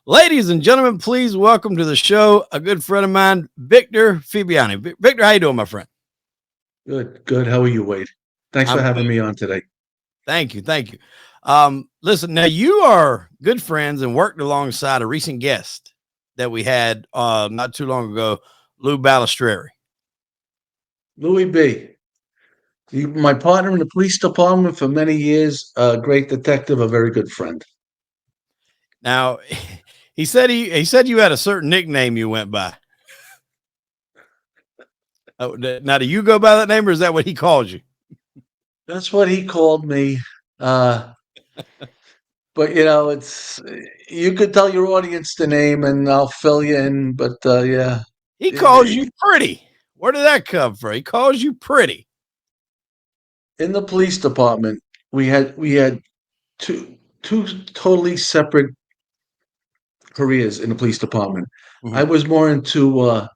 Ladies and gentlemen, please welcome to the show a good friend of mine, Victor Fiabane. Victor, how you doing, my friend? Good, good. How are you, Wade? Thanks for I'm having good. me on today. Thank you. Listen, now you are good friends and worked alongside a recent guest that we had not too long ago, Lou Balestrieri. Louis B. My partner in the police department for many years, a great detective, a very good friend. Now, he said you had a certain nickname you went by. Now, do you go by that name, or is that what he calls you? That's what he called me. Uh, but it's you could tell your audience the name, and I'll fill you in. But yeah, He calls in you pretty. Where did that come from? He calls you pretty. the police department, we had two totally separate careers in the police department. I Mhm, was more into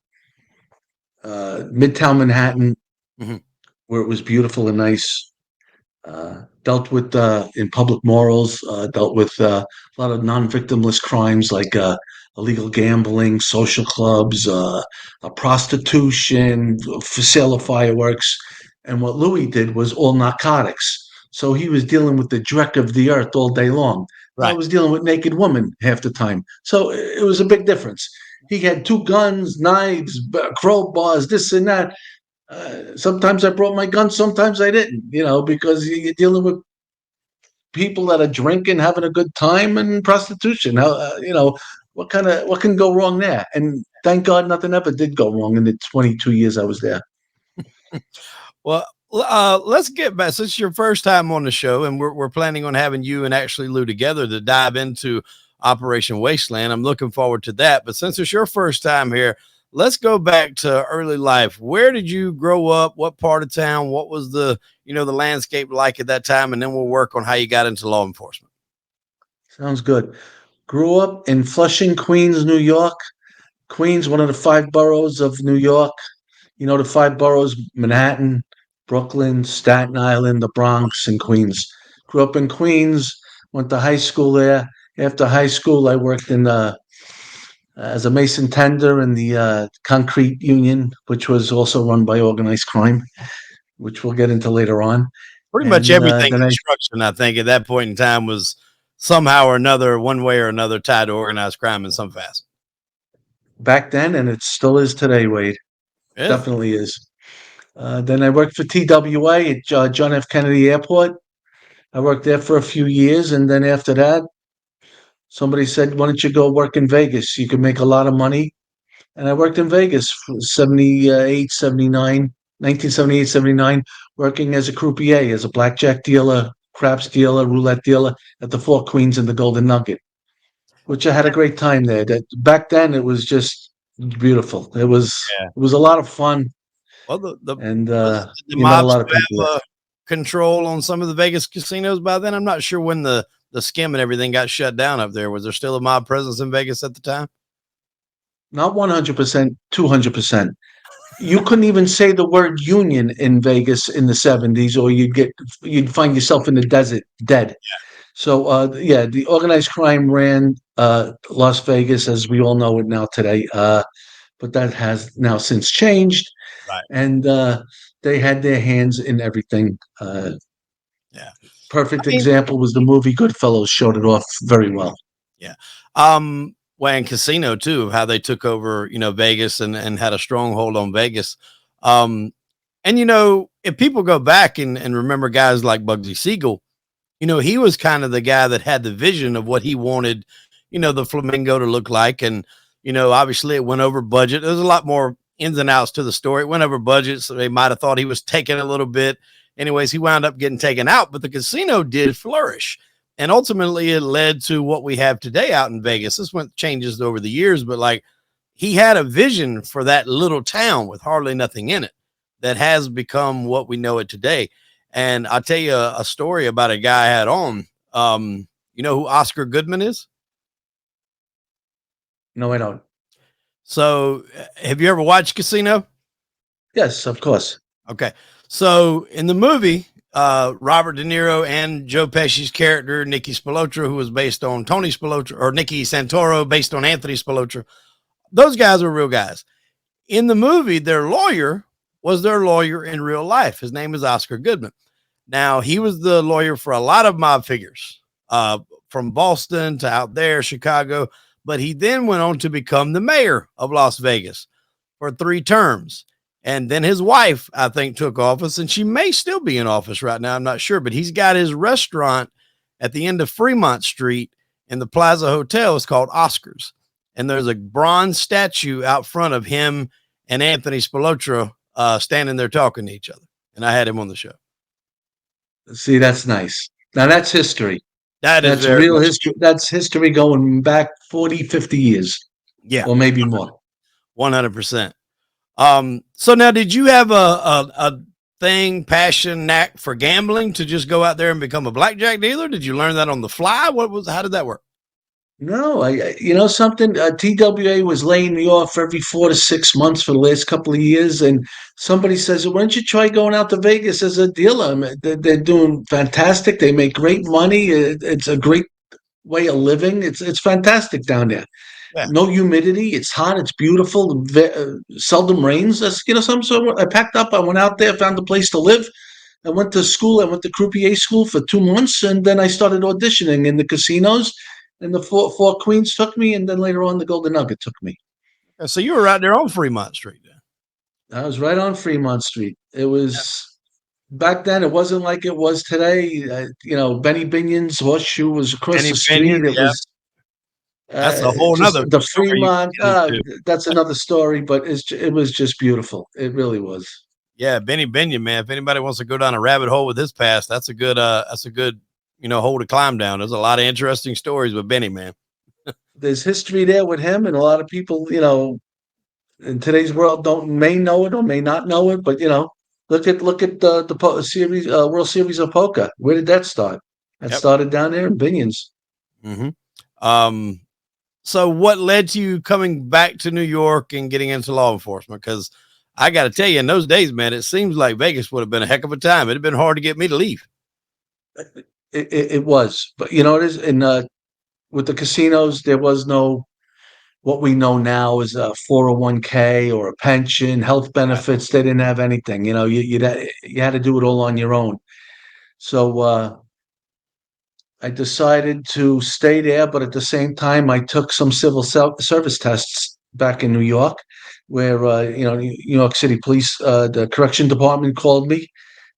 Midtown Manhattan, mhm. where it was beautiful and nice. Dealt with in public morals, dealt with a lot of non-victimless crimes like illegal gambling, social clubs, prostitution, for sale of fireworks. And what Louis did was all narcotics. So he was dealing with the dreck of the earth all day long. And I Right. was dealing with naked women half the time. So it was a big difference. He had two guns, knives, crowbars, this and that. Sometimes I brought my gun, sometimes I didn't, because you're dealing with people that are drinking, having a good time, and prostitution. What can go wrong there? And thank God nothing ever did go wrong in the 22 years I was there. Well, let's get back. Since it's your first time on the show, and we're planning on having you and actually Lou together to dive into Operation Wasteland. I'm looking forward to that. But since it's your first time here, let's go back to early life. Where did you grow up? What part of town? What was the landscape like at that time? And then we'll work on how you got into law enforcement. Sounds good. Grew up in Flushing, Queens, New York. Queens, one of the five boroughs of New York. You know, the five boroughs: Manhattan, Brooklyn, Staten Island, the Bronx, and Queens. Grew up in Queens, went to high school there. After high school, I worked in as a mason tender in the concrete union, which was also run by organized crime, which we'll get into later on. Pretty much And everything then construction, I think, at that point in time was somehow or another, one way or another, tied to organized crime in some facet. back then, and it still is today, Wade, Really? definitely is. Then I worked for TWA at John F. Kennedy Airport. I worked there for a few years, and then after that, somebody said, "Why don't you go work in Vegas? You can make a lot of money." And I worked in Vegas for 78, 79, 1978, 79, working as a croupier, as a blackjack dealer, craps dealer, roulette dealer at the Four Queens and the Golden Nugget, which I had a great time there. That back then it was just beautiful. Yeah. It was a lot of fun, Well, the and was it the you met a mob lot of still people there. have control on some of the Vegas casinos by then? I'm not sure when the skim and everything got shut down up there. Was there still a mob presence in Vegas at the time? Not 100%, 200%. You couldn't even say the word union in Vegas in the 70s, or you'd find yourself in the desert dead. So yeah, the organized crime ran Las Vegas as we all know it now today. But that has now since changed, Right. and they had their hands in everything. Yeah. I Perfect mean, example was the movie Goodfellas, showed it off very well. yeah. Well, and casino too, how they took over, Vegas and had a stronghold on Vegas. Um, and if people go back and remember guys like Bugsy Siegel, he was kind of the guy that had the vision of what he wanted, the flamingo to look like. And, obviously it went over budget. There's a lot more ins and outs to the story. It went over budget. So they might have thought he was taking a little bit. Anyways, he wound up getting taken out, but the casino did flourish. And ultimately it led to what we have today out in Vegas. This went changes over the years, but like he had a vision for that little town with hardly nothing in it that has become what we know it today. And I'll tell you a story about a guy I had on. You know who Oscar Goodman is? No, I don't. So, have you ever watched Casino? Yes, of course. Okay. So, in the movie, Robert De Niro and Joe Pesci's character, Nicky Spilotro, who was based on Tony Spilotro, or Nicky Santoro, based on Anthony Spilotro. Those guys were real guys. In the movie, their lawyer was their lawyer in real life. His name is Oscar Goodman. Now, he was the lawyer for a lot of mob figures, from Boston to out there, Chicago. But he then went on to become the mayor of Las Vegas for 3 terms. And then his wife, I think, took office, and she may still be in office right now. I'm not sure, but he's got his restaurant at the end of Fremont Street in the Plaza Hotel. It's called Oscars. And there's a bronze statue out front of him and Anthony Spilotro standing there talking to each other. And I had him on the show. See, that's nice. Now that's history. That's real history. That's history going back 40, 50 years. Yeah. Or maybe more. 100%. So now, did you have a thing, passion, knack for gambling to just go out there and become a blackjack dealer? Did you learn that on the fly? How did that work? No, something, TWA was laying me off every 4 to 6 months for the last couple of years. And somebody says, why don't you try going out to Vegas as a dealer? I mean, they're doing fantastic. They make great money. It's a great way of living. It's fantastic down there. Yeah. No humidity. It's hot. It's beautiful. Seldom rains. So I packed up. I went out there, found a place to live. I went to school. I went to croupier school for 2 months, and then I started auditioning in the casinos. And the four Queens took me, and then later on, the Golden Nugget took me. So you were right there on Fremont Street. Then I was right on Fremont Street. It was back then. It wasn't like it was today. Benny Binion's Horseshoe was across Benny the street. Binion, It was. That's a whole nother the story Fremont. That's another story, but it was just beautiful. It really was. Yeah, Benny Binion, man. If anybody wants to go down a rabbit hole with his past, that's a good hole to climb down. There's a lot of interesting stories with Benny, man. There's history there with him, and a lot of people, in today's world may know it or may not know it, but look at the series, World Series of Poker. Where did that start? That started down there in Binion's. Mm-hmm. So what led to you coming back to New York and getting into law enforcement? Because I got to tell you, in those days, man, it seems like Vegas would have been a heck of a time. It'd have been hard to get me to leave. It was, but it is with the casinos, there was no what we know now is a 401k or a pension, health benefits. They didn't have anything. You had to do it all on your own. So I decided to stay there, but at the same time, I took some civil service tests back in New York, where New York City Police, the correction department called me.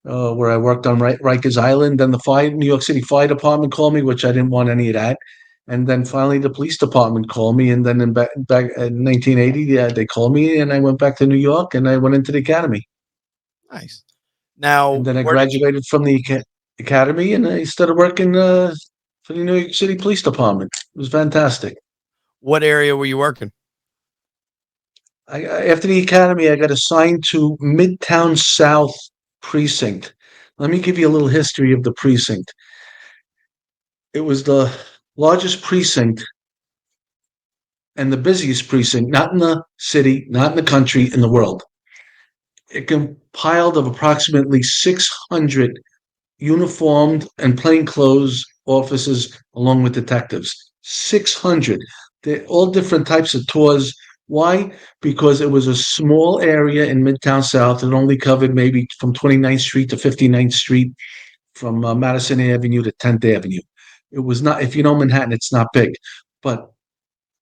Where I worked on Rikers Island. Then the New York City Fire Department called me, which I didn't want any of that. And then finally the police department called me. And then back in 1980, they called me, and I went back to New York, and I went into the academy. Nice. Now, and then I graduated from the academy, and I started working for the New York City Police Department. It was fantastic. What area were you working? After the academy, I got assigned to Midtown South Precinct. Let me give you a little history of the precinct. It was the largest precinct and the busiest precinct, not in the city, not in the country, in the world. It compiled of approximately 600 uniformed and plainclothes officers along with detectives. 600. They're all different types of tours. Why? Because it was a small area in Midtown South. It only covered maybe from 29th Street to 59th Street, from Madison Avenue to 10th Avenue. It was not, if you know Manhattan, it's not big. But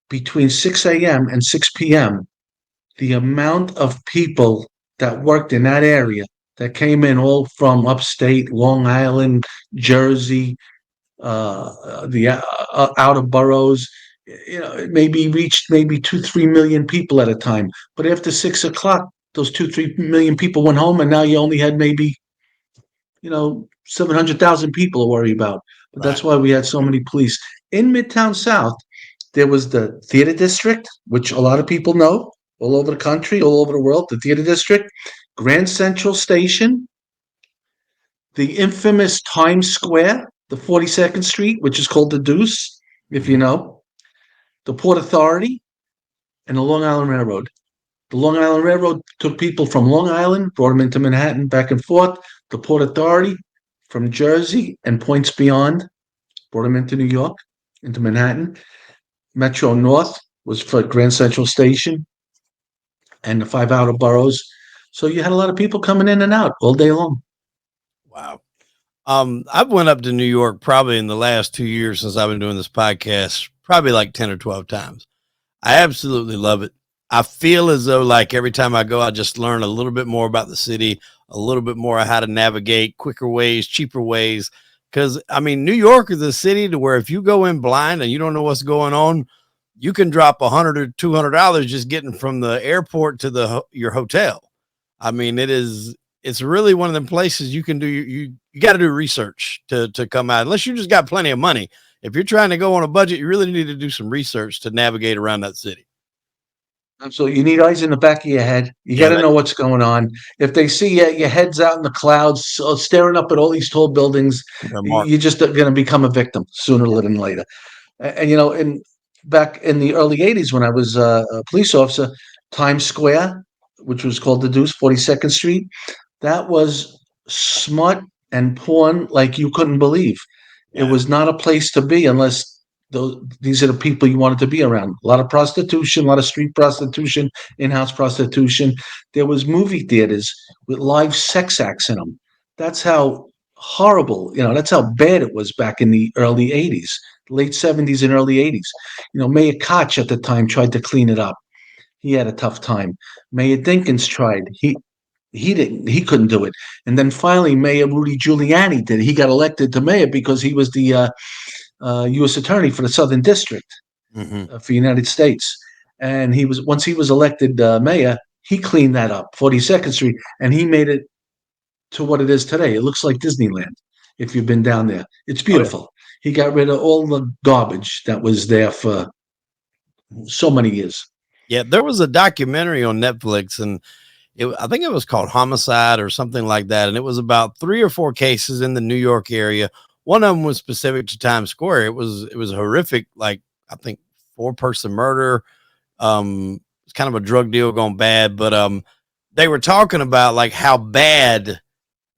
between 6 a.m. and 6 p.m., the amount of people that worked in that area that came in all from upstate, Long Island, Jersey, the outer boroughs, maybe reached maybe 2-3 million people at a time. But after 6 o'clock, those 2-3 million people went home, and now you only had maybe 700,000 people to worry about. But that's why we had so many police in Midtown South. There was the theater district, which a lot of people know all over the country, all over the world. The theater district, Grand Central Station, the infamous Times Square, the 42nd Street, which is called the Deuce, if you know, the Port Authority, and the Long Island Railroad. The Long Island Railroad took people from Long Island, brought them into Manhattan, back and forth. The Port Authority from Jersey and points beyond, brought them into New York, into Manhattan. Metro North was for Grand Central Station and the five outer boroughs. So you had a lot of people coming in and out all day long. Wow. I've went up to New York probably in the last 2 years since I've been doing this podcast, probably like 10 or 12 times. I absolutely love it. I feel as though like every time I go, I just learn a little bit more about the city, a little bit more how to navigate quicker ways, cheaper ways. Cause I mean, New York is a city to where if you go in blind and you don't know what's going on, you can drop $100 or $200 just getting from the airport to your hotel. I mean, it's really one of them places you can do. You got to do research to come out, unless you just got plenty of money. If you're trying to go on a budget, you really need to do some research to navigate around that city. So you need eyes in the back of your head. You got Yeah, to know what's going on. If they see your head's out in the clouds, staring up at all these tall buildings, they're marked. you're just going to become a victim sooner than later. And you know, back in the early '80s, when I was a police officer, Times Square, which was called the Deuce, 42nd Street, that was smut and porn like you couldn't believe. It Yeah. was not a place to be unless these are the people you wanted to be around. A lot of prostitution, a lot of street prostitution, in-house prostitution. There was movie theaters with live sex acts in them. That's how horrible, that's how bad it was back in the early '80s, late '70s and early '80s. Mayor Koch at the time tried to clean it up. He had a tough time. Mayor Dinkins tried. He didn't. He couldn't do it. And then finally, Mayor Rudy Giuliani did it. He got elected to mayor because he was the U.S. attorney for the Southern District Mm-hmm. for the United States. And once he was elected mayor, he cleaned that up, 42nd Street, and he made it to what it is today. It looks like Disneyland. If you've been down there, it's Oh, yeah. beautiful. He got rid of all the garbage that was there for so many years. Yeah. There was a documentary on Netflix, and I think it was called Homicide or something like that. And it was about 3 or 4 cases in the New York area. One of them was specific to Times Square. It was horrific. Like, I think 4-person murder. It's kind of a drug deal gone bad, but they were talking about like how bad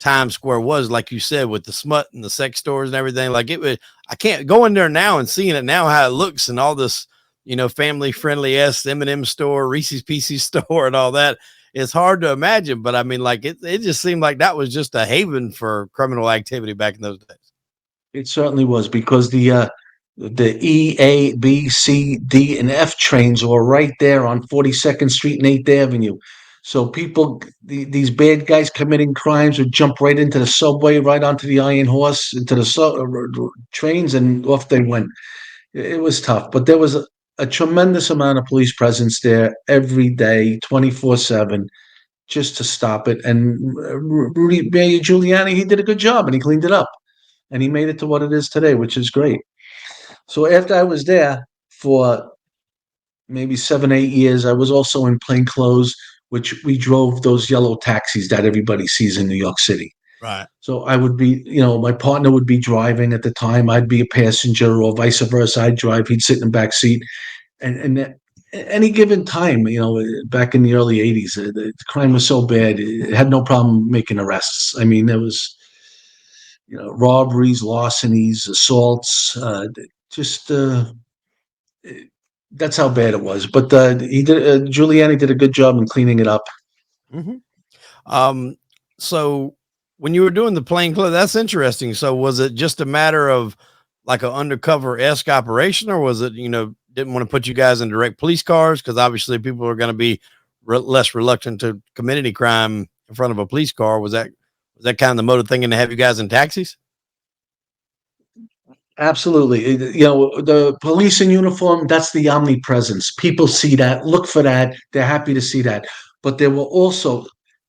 Times Square was, like you said, with the smut and the sex stores and everything. Like it was, I can't go in there now and seeing it now how it looks and all this, family friendly M&M store, Reese's Pieces store, and all that. It's hard to imagine, but I mean, like it just seemed like that was just a haven for criminal activity back in those days. It certainly was because the E, A, B, C, D, and F trains were right there on 42nd Street and 8th Avenue. So these bad guys committing crimes would jump right into the subway, right onto the Iron Horse, into the trains, and off they went. It was tough, but there was a tremendous amount of police presence there every day, 24/7, just to stop it. And Rudy Mayor Giuliani, he did a good job, and he cleaned it up, and he made it to what it is today, which is great. So after I was there for maybe 7, 8 years, I was also in plain clothes, which we drove those yellow taxis that everybody sees in New York City. Right. So I would be, my partner would be driving at the time. I'd be a passenger, or vice versa. I'd drive. He'd sit in the back seat. And at any given time, back in the early '80s, the crime was so bad, it had no problem making arrests. I mean, there was, robberies, larcenies, assaults, just that's how bad it was. But Giuliani did a good job in cleaning it up. Mm-hmm. So when you were doing the plain clothes, that's interesting. So was it just a matter of like an undercover-esque operation, or was it, didn't want to put you guys in direct police cars? Cause obviously people are going to be less reluctant to commit any crime in front of a police car. Was that kind of the motive thinking to have you guys in taxis? Absolutely. The police in uniform, that's the omnipresence. People see that, look for that. They're happy to see that. But there were also,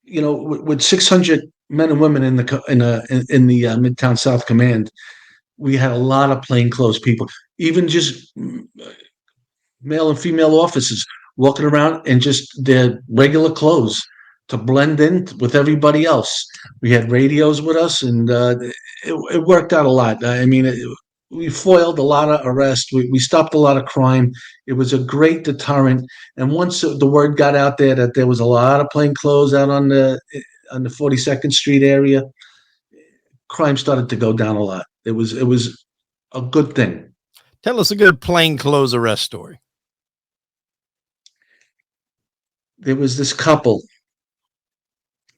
with 600 men and women in the Midtown South Command, we had a lot of plainclothes people, even just male and female officers walking around in just their regular clothes to blend in with everybody else. We had radios with us, and it worked out a lot. I mean, we foiled a lot of arrests. We stopped a lot of crime. It was a great deterrent. And once the word got out there that there was a lot of plainclothes out on the 42nd Street area, crime started to go down a lot. It was a good thing. Tell us a good plainclothes arrest story. There was this couple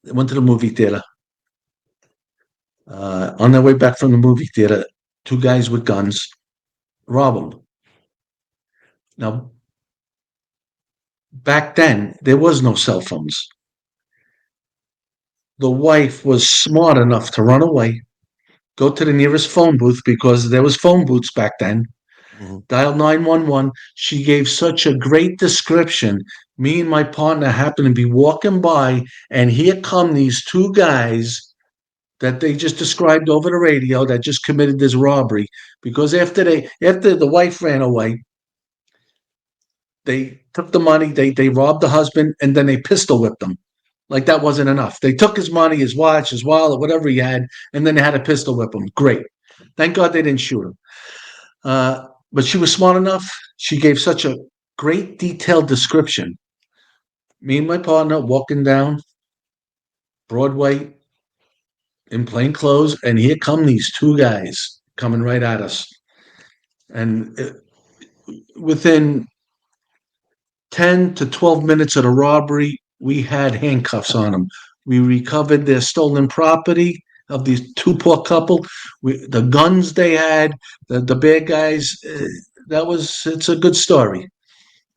that went to the movie theater. On their way back from the movie theater, two guys with guns rob them. Now, back then, there was no cell phones. The wife was smart enough to run away, go to the nearest phone booth because there was phone booths back then, dial 911. She gave such a great description. Me and my partner happened to be walking by, and here come these two guys that they just described over the radio that just committed this robbery. Because after the wife ran away, they took the money, they robbed the husband, and then they pistol whipped him. Like that wasn't enough. They took his money, his watch, his wallet, whatever he had, and then they had to pistol whip him. Great. Thank God they didn't shoot him. But she was smart enough. She gave such a great detailed description. Me and my partner walking down Broadway in plain clothes, and here come these two guys coming right at us. And within 10 to 12 minutes of the robbery, we had handcuffs on them. We recovered their stolen property of these two poor couple. The guns they had, the bad guys. It's a good story.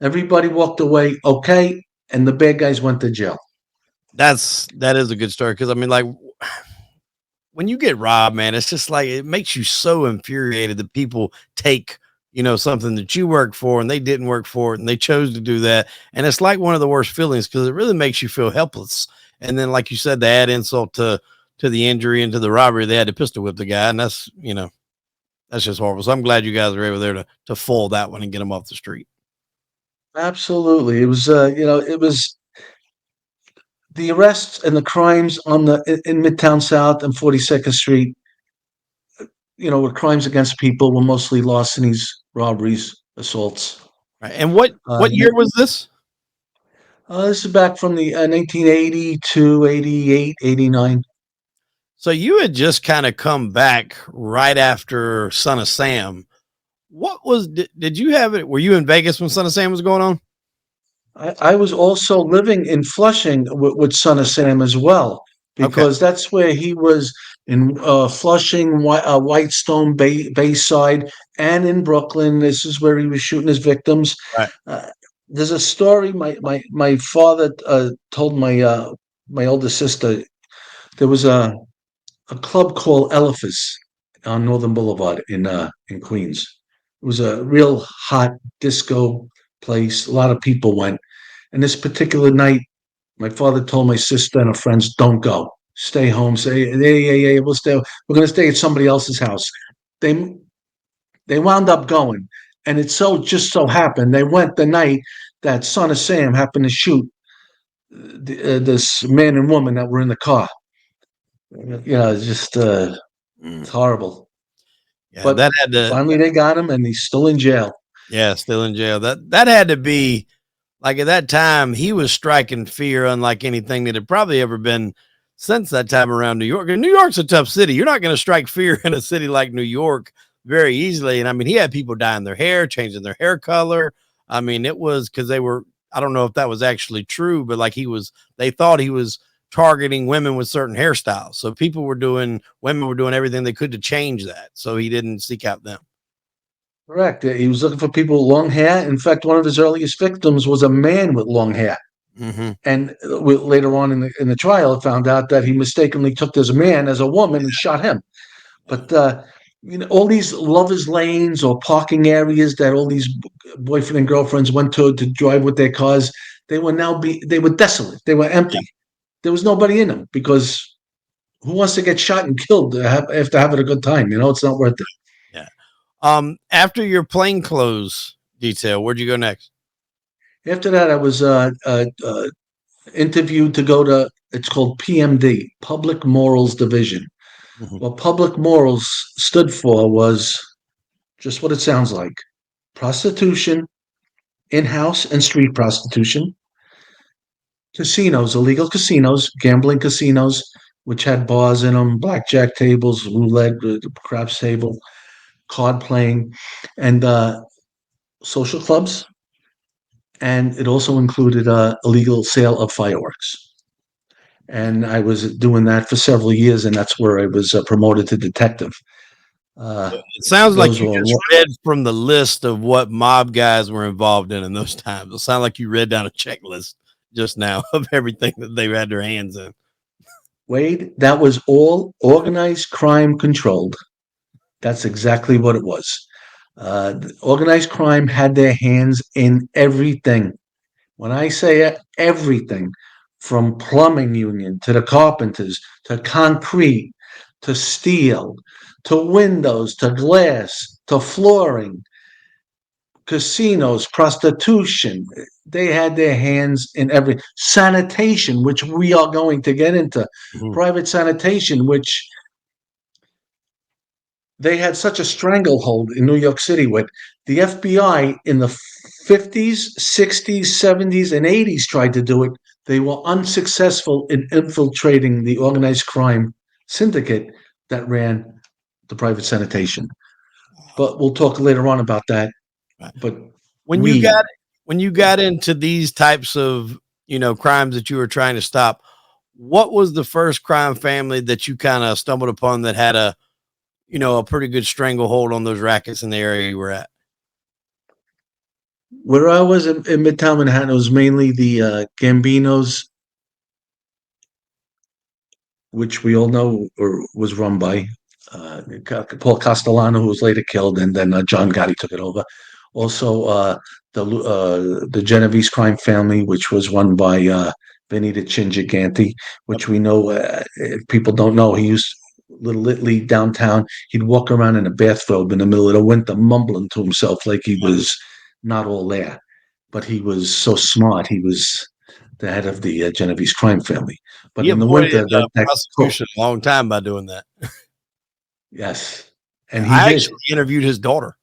Everybody walked away okay, and the bad guys went to jail. That is a good story because I mean, like when you get robbed, man, it's just like it makes you so infuriated that people take something that you worked for and they didn't work for it and they chose to do that, and it's like one of the worst feelings because it really makes you feel helpless. And then, like you said, to add insult to the injury and to the robbery, they had to pistol whip the guy, and that's just horrible. So I'm glad you guys were able there to foil that one and get him off the street. Absolutely, it was it was the arrests and the crimes in Midtown South and 42nd Street. Were crimes against people were mostly larcenies, robberies, assaults. Right. And what year was this? This is back from the 1980 to 88, 89. So you had just kind of come back right after Son of Sam. Did you have it? Were you in Vegas when Son of Sam was going on? I was also living in Flushing with Son of Sam as well, because that's where he was in Flushing, Whitestone, Bayside, and in Brooklyn. This is where he was shooting his victims. Right. There's a story my father told my older sister. There was a club called Eliphas on Northern Boulevard in Queens. It was a real hot disco place. A lot of people went. And this particular night, my father told my sister and her friends, "Don't go. Stay home. Say, yeah, we'll stay. We're going to stay at somebody else's house." They wound up going, and it just so happened they went the night that Son of Sam happened to shoot this man and woman that were in the car. It's just it's horrible. Yeah, but that had to finally they got him, and he's still in jail. Yeah, still in jail. That had to be like at that time he was striking fear unlike anything that had probably ever been since that time around New York. And New York's a tough city. You're not going to strike fear in a city like New York very easily. And I mean, he had people dyeing their hair, changing their hair color. I mean, it was because I don't know if that was actually true, but like they thought he was targeting women with certain hairstyles. So women were doing everything they could to change that. So he didn't seek out them. Correct. He was looking for people with long hair. In fact, one of his earliest victims was a man with long hair. Mm-hmm. And later on in the trial, it found out that he mistakenly took this man as a woman and shot him. But all these lovers' lanes or parking areas that all these boyfriend and girlfriends went to drive with their cars, they were desolate. They were empty. There was nobody in them because who wants to get shot and killed after having a good time? It's not worth it. Yeah. After your plainclothes detail, where'd you go next? After that, I was interviewed to go to, it's called PMD, Public Morals Division. Mm-hmm. What Public Morals stood for was just what it sounds like: prostitution, in-house and street prostitution, casinos, illegal casinos, gambling casinos, which had bars in them, blackjack tables, roulette, craps table, card playing, and social clubs. And it also included illegal sale of fireworks. And I was doing that for several years, and that's where I was promoted to detective. It sounds like Those you were just read from the list of what mob guys were involved in those times. It sounded like you read down a checklist just now of everything that they had their hands in. Wade. That was all organized crime controlled. That's exactly what it was. Organized crime had their hands in everything. When I say everything, from plumbing union to the carpenters to concrete to steel to windows to glass to flooring, casinos, prostitution, they had their hands in every sanitation, which we are going to get into. Mhm. Private sanitation, which they had such a stranglehold in New York City with the FBI in the 50s, 60s, 70s, and 80s tried to do it. They were unsuccessful in infiltrating the organized crime syndicate that ran the private sanitation. But we'll talk later on about that. Right. But When you we, got when you got into these types of, crimes that you were trying to stop, what was the first crime family that you kind of stumbled upon that had a pretty good stranglehold on those rackets in the area you were at? where I was in Midtown Manhattan, it was mainly the Gambinos, which we all know was run by Paul Castellano, who was later killed, and then John Gotti took it over. Also, the Genovese crime family, which was run by Vinny the Chin Gigante, which we know, if people don't know, he used Little Italy downtown. He'd walk around in a bathrobe in the middle of the winter, mumbling to himself like he was not all there. But he was so smart. He was the head of the Genovese crime family. But He in the avoided winter, that cook, prosecution a long time by doing that. yes, Yeah, and he I did. actually interviewed his daughter.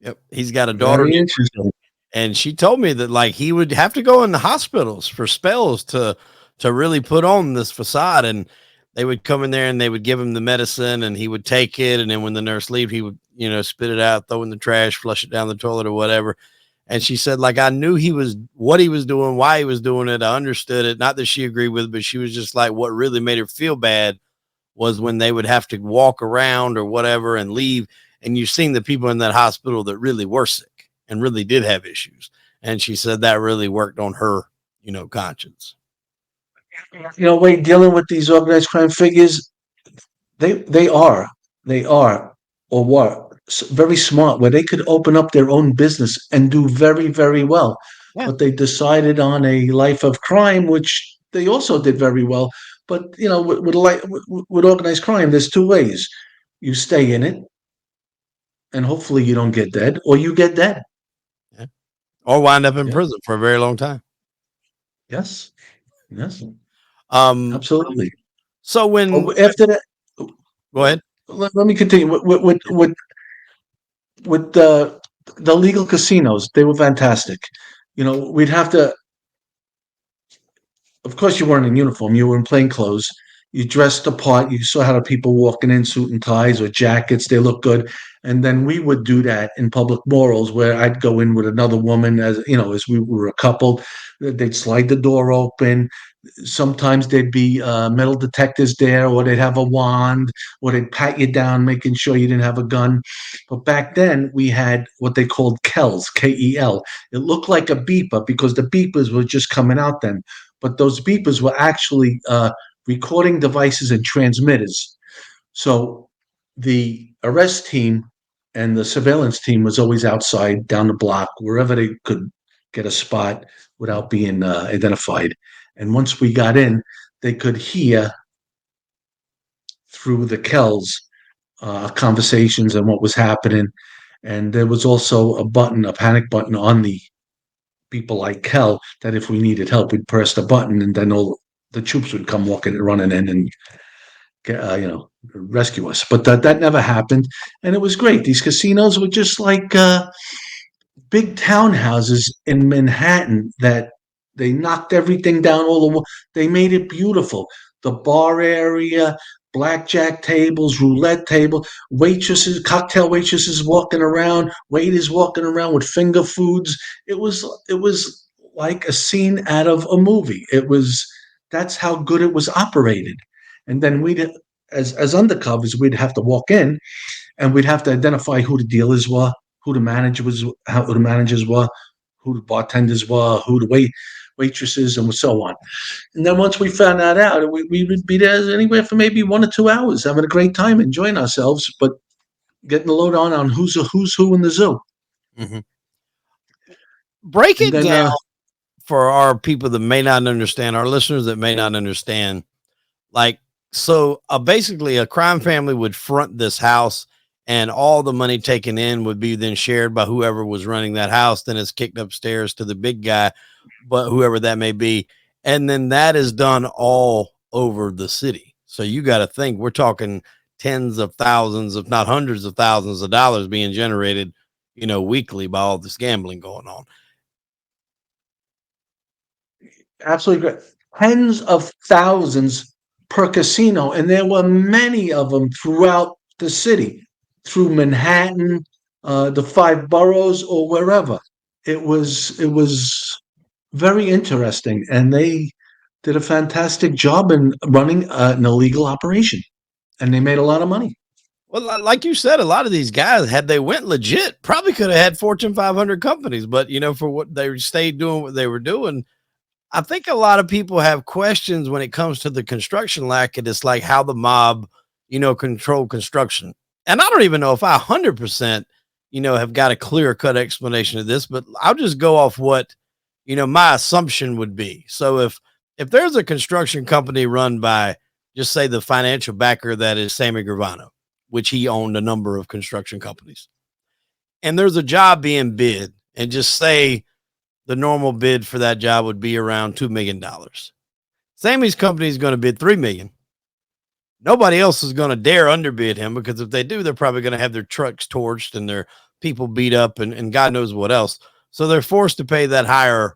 Yep, he's got a daughter, Very interesting. and she told me that like he would have to go in the hospitals for spells to really put on this facade, and they would come in there and they would give him the medicine, and he would take it, and then when the nurse leave, he would spit it out, throw it in the trash, flush it down the toilet or whatever. And she said, like, I knew he was what he was doing, why he was doing it. I understood it. Not that she agreed with it, but she was just like, what really made her feel bad was when they would have to walk around or whatever and leave. And you've seen the people in that hospital that really were sick and really did have issues. And she said that really worked on her, conscience. Wade, dealing with these organized crime figures, they are they are or were very smart, where they could open up their own business and do very very well. Yeah. But they decided on a life of crime, which they also did very well. But with organized crime, there's two ways: you stay in it, and hopefully you don't get dead, or you get dead. Yeah. Or wind up in Yeah. prison for a very long time. Yes. Yes. Um, Absolutely. so when After that, Go ahead. let me continue with the legal casinos. They were fantastic. We'd have to. Of course, you weren't in uniform. You were in plain clothes. You dressed the part. You saw how the people walking in suit and ties or jackets. They look good. And then we would do that in public morals, where I'd go in with another woman, as we were a couple. They'd slide the door open. Sometimes there'd be metal detectors there, or they'd have a wand, or they'd pat you down, making sure you didn't have a gun. But back then, we had what they called KELs, KEL. It looked like a beeper because the beepers were just coming out then. But those beepers were actually recording devices and transmitters. So the arrest team and the surveillance team was always outside, down the block, wherever they could get a spot without being identified. And once we got in, they could hear through the KELs conversations and what was happening. And there was also a panic button on the people like KEL, that if we needed help, we'd press the button, and then all the troops would come walking and running in and rescue us. But that never happened, and it was great. These casinos were just like big townhouses in Manhattan that They knocked everything down. They made it beautiful. The bar area, blackjack tables, roulette table, waitresses, cocktail waitresses walking around, waiters walking around with finger foods. It was like a scene out of a movie. That's how good it was operated. And then as undercovers, we'd have to walk in and we'd have to identify who the dealers were, who the manager was, who the managers were, who the bartenders were, who the waitresses, and so on. And then once we found that out, we would be there anywhere for maybe 1 or 2 hours, having a great time, enjoying ourselves, but getting the load on who's who in the zoo. Mm-hmm. Break And it then, down for our people that may not understand, our listeners that may not understand. Like, so basically, a crime family would front this house, and all the money taken in would be then shared by whoever was running that house. Then it's kicked upstairs to the big guy, but whoever that may be. And then that is done all over the city. So you got to think we're talking tens of thousands, if not hundreds of thousands of dollars being generated, weekly by all this gambling going on. absolutely great. Tens of thousands per casino, and there were many of them throughout the city, through Manhattan, the five boroughs, or wherever. It was very interesting, and they did a fantastic job in running an illegal operation, and they made a lot of money. Well, like you said, a lot of these guys, had they went legit, probably could have had Fortune 500 companies, but for what they stayed doing what they were doing. I think a lot of people have questions when it comes to the construction lack. It's like how the mob, control construction. And I don't even know if I 100%, have got a clear cut explanation of this, but I'll just go off what, my assumption would be. So if there's a construction company run by, just say, the financial backer that is Sammy Gravano, which he owned a number of construction companies, and there's a job being bid, and just say the normal bid for that job would be around $2 million. Sammy's company is going to bid $3 million. Nobody else is going to dare underbid him, because if they do, they're probably going to have their trucks torched and their people beat up and God knows what else. So they're forced to pay that higher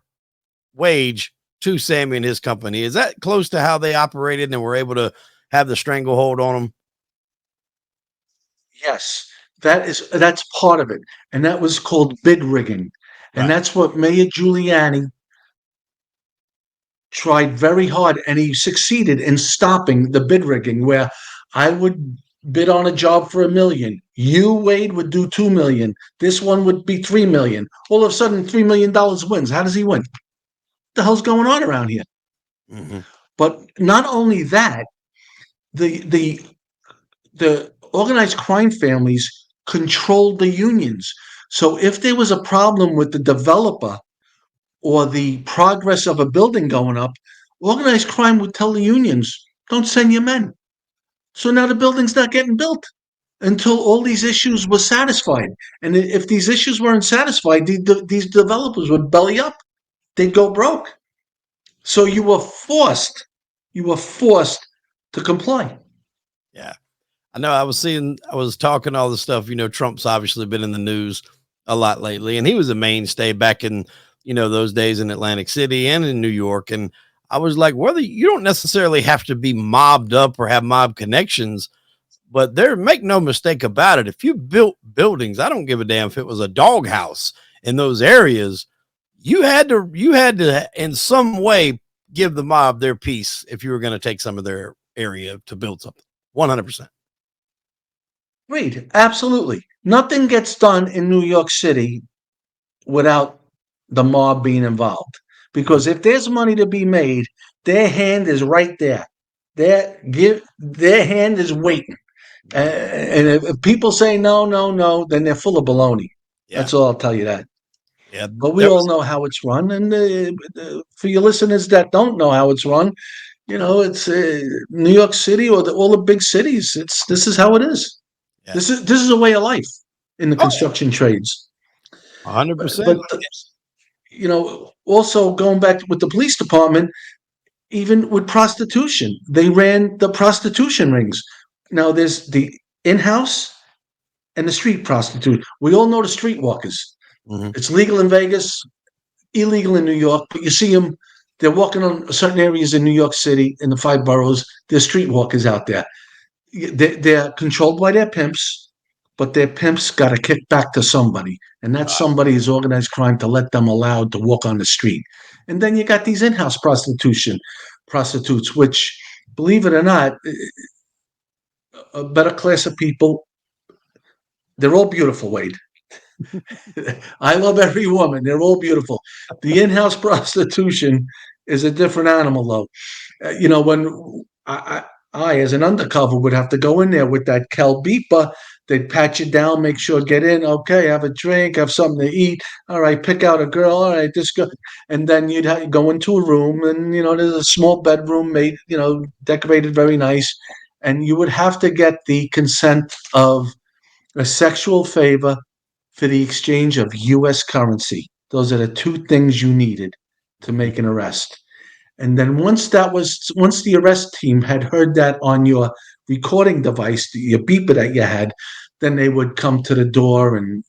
wage to Sammy and his company. Is that close to how they operated and were able to have the stranglehold on them? Yes, that's part of it, and that was called bid rigging, and Right. that's what Mayor Giuliani tried very hard, and he succeeded in stopping the bid rigging, where I would bid on a job for $1 million. You, Wade, would do 2 million. This one would be 3 million. All of a sudden, $3 million wins. How does he win? What the hell's going on around here? Mm-hmm. But not only that, the the organized crime families controlled the unions. So if there was a problem with the developer or the progress of a building going up, organized crime would tell the unions, don't send your men. So now the building's not getting built until all these issues were satisfied. And if these issues weren't satisfied, these developers would belly up. They'd go broke. So you were forced to comply. Yeah. I know I was talking all the stuff, Trump's obviously been in the news a lot lately, and he was a mainstay back in, those days in Atlantic City and in New York. And I was like, whether you don't necessarily have to be mobbed up or have mob connections, but make no mistake about it. If you built buildings, I don't give a damn if it was a doghouse in those areas, you had to in some way give the mob their piece if you were going to take some of their area to build something. 100%. Agreed. Absolutely. Nothing gets done in New York City without the mob being involved. Because if there's money to be made, their hand is right there. Their hand is waiting. And if people say no, no, no, then they're full of baloney. Yeah. That's all I'll tell you that. Yeah. But we all know how it's run. And for your listeners that don't know how it's run, it's New York City or all the big cities. This is how it is. Yeah. This is a way of life in the construction trades. 100%. But also going back with the police department, even with prostitution, they ran the prostitution rings. Now there's the in-house and the street prostitute. We all know the streetwalkers. Mm-hmm. It's legal in Vegas, illegal in New York, but you see them they're walking on certain areas in New York City, in the 5 boroughs. There's streetwalkers out there. They're controlled by their pimps, but their pimps got to kick back to somebody, and that somebody is organized crime to let them allowed to walk on the street. And then you got these in-house prostitutes, which, believe it or not, a better class of people. They're all beautiful, Wade. I love every woman. They're all beautiful. The in-house prostitution is a different animal, though. When as an undercover, would have to go in there with that Kel beeper. They'd pat you down, make sure get in. Okay, have a drink, have something to eat. All right, pick out a girl. All right, this girl, and then you'd go into a room, and there's a small bedroom made, decorated very nice, and you would have to get the consent of a sexual favor for the exchange of U.S. currency. Those are the two things you needed to make an arrest. And then once the arrest team had heard that on your recording device, your beeper that you had, then they would come to the door and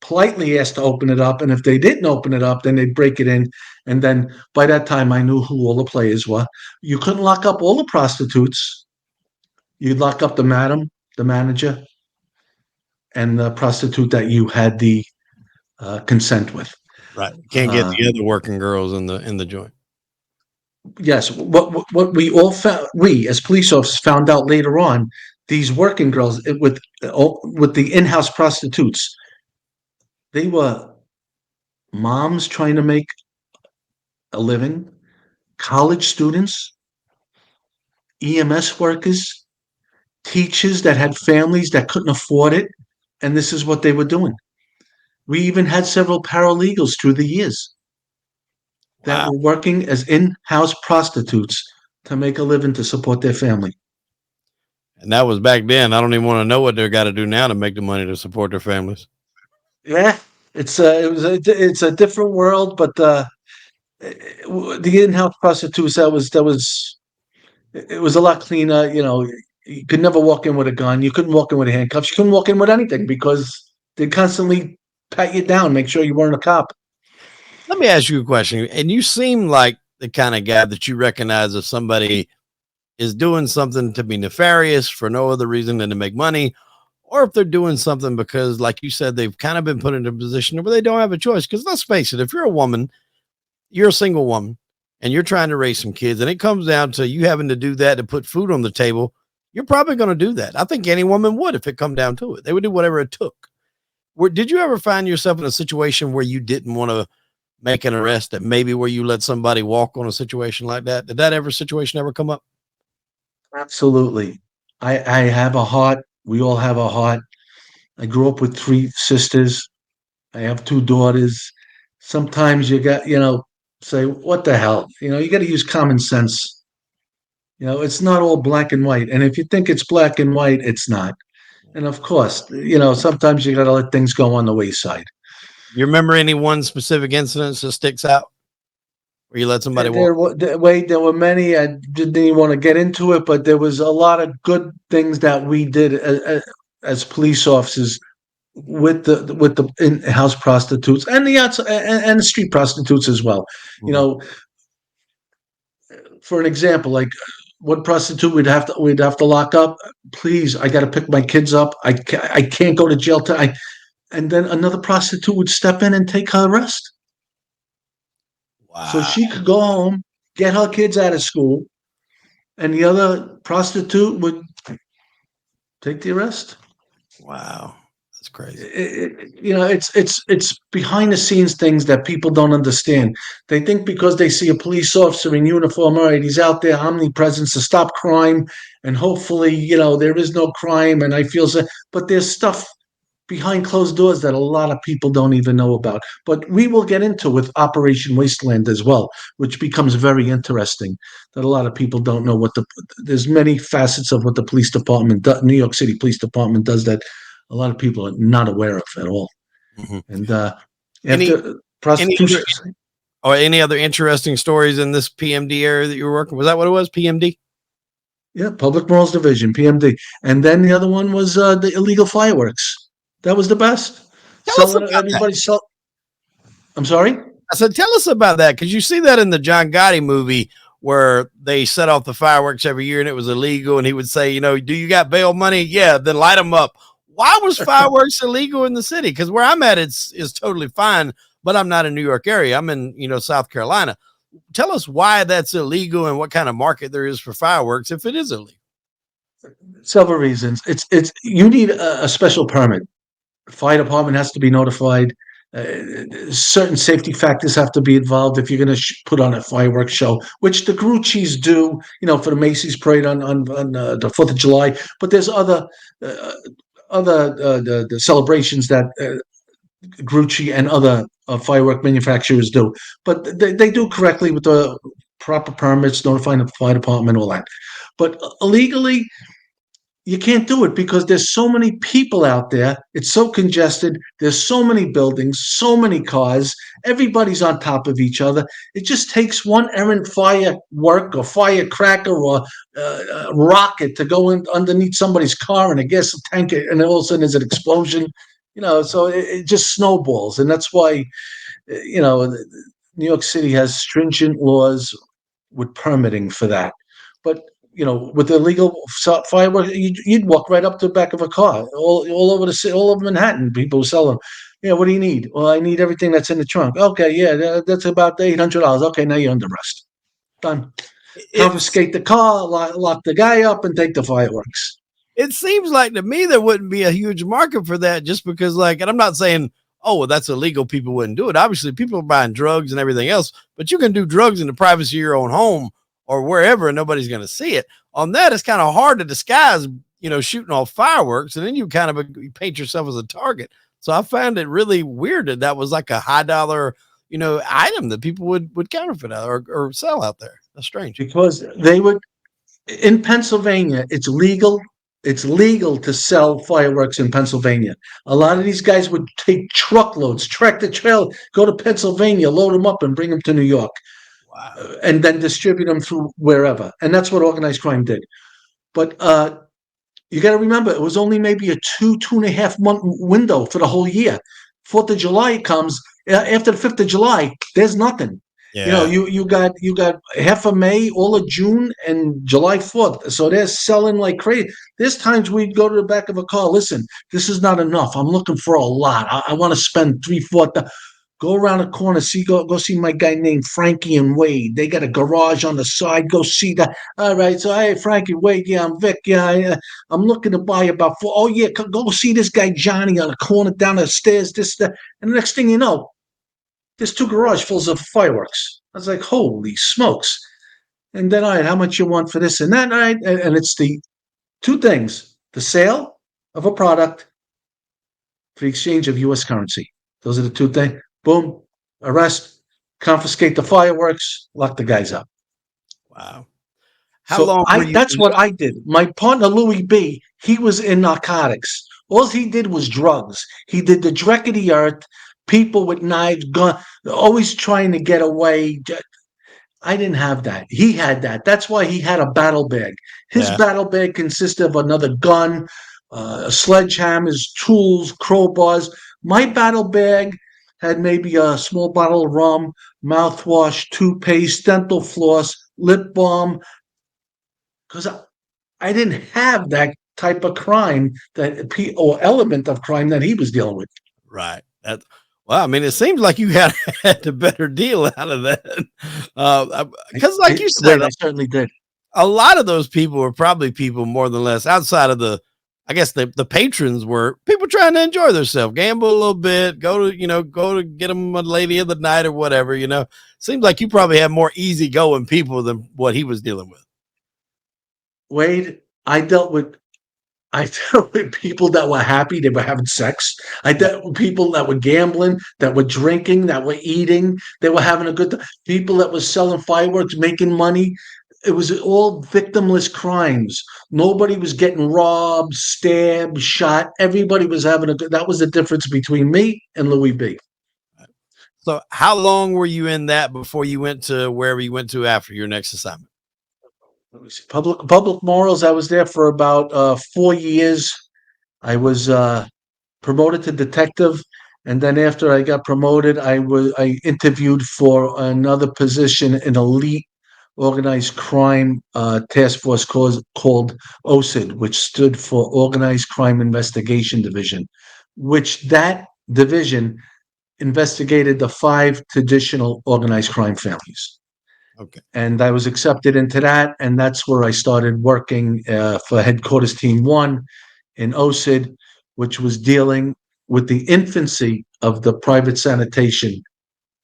politely ask to open it up. And if they didn't open it up, then they'd break it in. And then by that time, I knew who all the players were. You couldn't lock up all the prostitutes. You'd lock up the madam, the manager, and the prostitute that you had the consent with. Right. You can't get the other working girls in the joint. Yes. What we all found, we as police officers found out later on, these working girls with the in-house prostitutes, they were moms trying to make a living, college students, EMS workers, teachers that had families that couldn't afford it, and this is what they were doing. We even had several paralegals through the years that were working as in-house prostitutes to make a living to support their family. And that was back then. I don't even want to know what they've got to do now to make the money to support their families. Yeah, it's a different world, but the in-house prostitutes it was a lot cleaner. You could never walk in with a gun. You couldn't walk in with handcuffs. You couldn't walk in with anything because they constantly pat you down, make sure you weren't a cop. Let me ask you a question. And you seem like the kind of guy that you recognize if somebody is doing something to be nefarious for no other reason than to make money, or if they're doing something because, like you said, they've kind of been put in a position where they don't have a choice. Because let's face it, if you're a woman, you're a single woman, and you're trying to raise some kids, and it comes down to you having to do that to put food on the table, you're probably going to do that. I think any woman would if it come down to it. They would do whatever it took. Did you ever find yourself in a situation where you didn't want to make an arrest, that maybe where you let somebody walk on a situation like that? Did that situation ever come up? Absolutely. I have a heart. We all have a heart. I grew up with 3 sisters. I have 2 daughters. Sometimes you got, say, what the hell? You got to use common sense. It's not all black and white. And if you think it's black and white, it's not. And of course, sometimes you got to let things go on the wayside. You remember any one specific incident that sticks out where you let somebody walk? There were many. I didn't even want to get into it, but there was a lot of good things that we did as police officers with the in-house prostitutes and the outside and the street prostitutes as well. Mm-hmm. For an example, like one prostitute we'd have to lock up. Please, I got to pick my kids up. I can't go to jail. And then another prostitute would step in and take her arrest. Wow. So she could go home, get her kids out of school, and the other prostitute would take the arrest. Wow. That's crazy. It's behind the scenes things that people don't understand. They think because they see a police officer in uniform, all right, he's out there omnipresent to stop crime, and hopefully, there is no crime, and I feel so. But there's stuff behind closed doors that a lot of people don't even know about. But we will get into with Operation Wasteland as well, which becomes very interesting. That a lot of people don't know there's many facets of what the police department, New York City Police Department, does that a lot of people are not aware of at all. Mm-hmm. And after prostitution, any other interesting stories in this PMD area that you were working? Was that what it was? PMD? Yeah, Public Morals Division, PMD. And then the other one was the illegal fireworks. That was the best. I'm sorry? I said, tell us about that, because you see that in the John Gotti movie where they set off the fireworks every year and it was illegal, and he would say, do you got bail money? Yeah, then light them up. Why was fireworks illegal in the city? Because where I'm at, it's totally fine, but I'm not in New York area. I'm in South Carolina. Tell us why that's illegal and what kind of market there is for fireworks if it is illegal. Several reasons. It's you need a special permit. Fire department has to be notified. Certain safety factors have to be involved if you're going to put on a fireworks show, which the Grucci's do, for the Macy's parade on the 4th of July. But there's other the celebrations that Grucci and other firework manufacturers do. But they do correctly with the proper permits, notifying the fire department, all that. But illegally, you can't do it because there's so many people out there. It's so congested. There's so many buildings, so many cars. Everybody's on top of each other. It just takes one errant firework or firecracker or rocket to go in underneath somebody's car and a gas tank, and all of a sudden there's an explosion. So it just snowballs, and that's why New York City has stringent laws with permitting for that. But with illegal fireworks, you'd walk right up to the back of a car, all over the city, all over Manhattan. People sell them. Yeah, what do you need? Well, I need everything that's in the trunk. Okay, yeah, that's about $800. Okay, now you're under arrest. Done. Confiscate the car, lock the guy up, and take the fireworks. It seems like to me there wouldn't be a huge market for that, just because, and I'm not saying, oh, well, that's illegal, people wouldn't do it. Obviously, people are buying drugs and everything else, but you can do drugs in the privacy of your own home or wherever, and nobody's going to see it. On that, it's kind of hard to disguise, shooting off fireworks, and then you kind of paint yourself as a target. So I found it really weird that was like a high dollar, item that people would counterfeit or sell out there. That's strange. Because they would, in Pennsylvania, it's legal. It's legal to sell fireworks in Pennsylvania. A lot of these guys would take truckloads, tractor trailer, go to Pennsylvania, load them up, and bring them to New York. Wow. And then distribute them through wherever. And that's what organized crime did. But you got to remember, it was only maybe a 2.5 month window for the whole year. 4th of July comes. After the 5th of July, there's nothing. Yeah. You got half of May, all of June, and July 4th. So they're selling like crazy. There's times we'd go to the back of a car. Listen, this is not enough. I'm looking for a lot. I want to spend 3-4. Go around the corner, go see my guy named Frankie and Wade. They got a garage on the side. Go see that. All right, so hey, Frankie, Wade, yeah, I'm Vic. Yeah, I'm looking to buy about 4. Oh yeah, go see this guy Johnny on the corner down the stairs. This, that, and the next thing you know, there's 2 garage fulls of fireworks. I was like, holy smokes! And then, all right, how much you want for this and that? All right, and it's the 2 things: the sale of a product for the exchange of U.S. currency. Those are the 2 things. Boom, arrest, confiscate the fireworks, lock the guys up. Wow. How long were you? That's what I did. My partner, Louis B., he was in narcotics. All he did was drugs. He did the dreck of the earth, people with knives, gun, always trying to get away. I didn't have that. He had that. That's why he had a battle bag. His battle bag consisted of another gun, sledgehammers, tools, crowbars. My battle bag had maybe a small bottle of rum, mouthwash, toothpaste, dental floss, lip balm, because I didn't have that type of crime or element of crime that he was dealing with. Right. Well, I mean, it seems like you had a better deal out of that. Because like you said, I certainly did. A lot of those people were probably people more than less outside of I guess the patrons were people trying to enjoy themselves, gamble a little bit, go to get them a lady of the night or whatever, Seems like you probably had more easygoing people than what he was dealing with. Wade, I dealt with people that were happy, they were having sex. I dealt with people that were gambling, that were drinking, that were eating, they were having a good time. People that were selling fireworks, making money. It was all victimless crimes. Nobody was getting robbed, stabbed, shot. Everybody was having that was the difference between me and Louis B. So how long were you in that before you went to wherever you went to after your next assignment? Public morals. I was there for about 4 years. I was promoted to detective, And then after I got promoted, I interviewed for another position in elite organized crime task force called OSID, which stood for Organized Crime Investigation Division, which that division investigated the 5 traditional organized crime families. Okay. And I was accepted into that, and that's where I started working for Headquarters Team 1 in OSID, which was dealing with the infancy of the private sanitation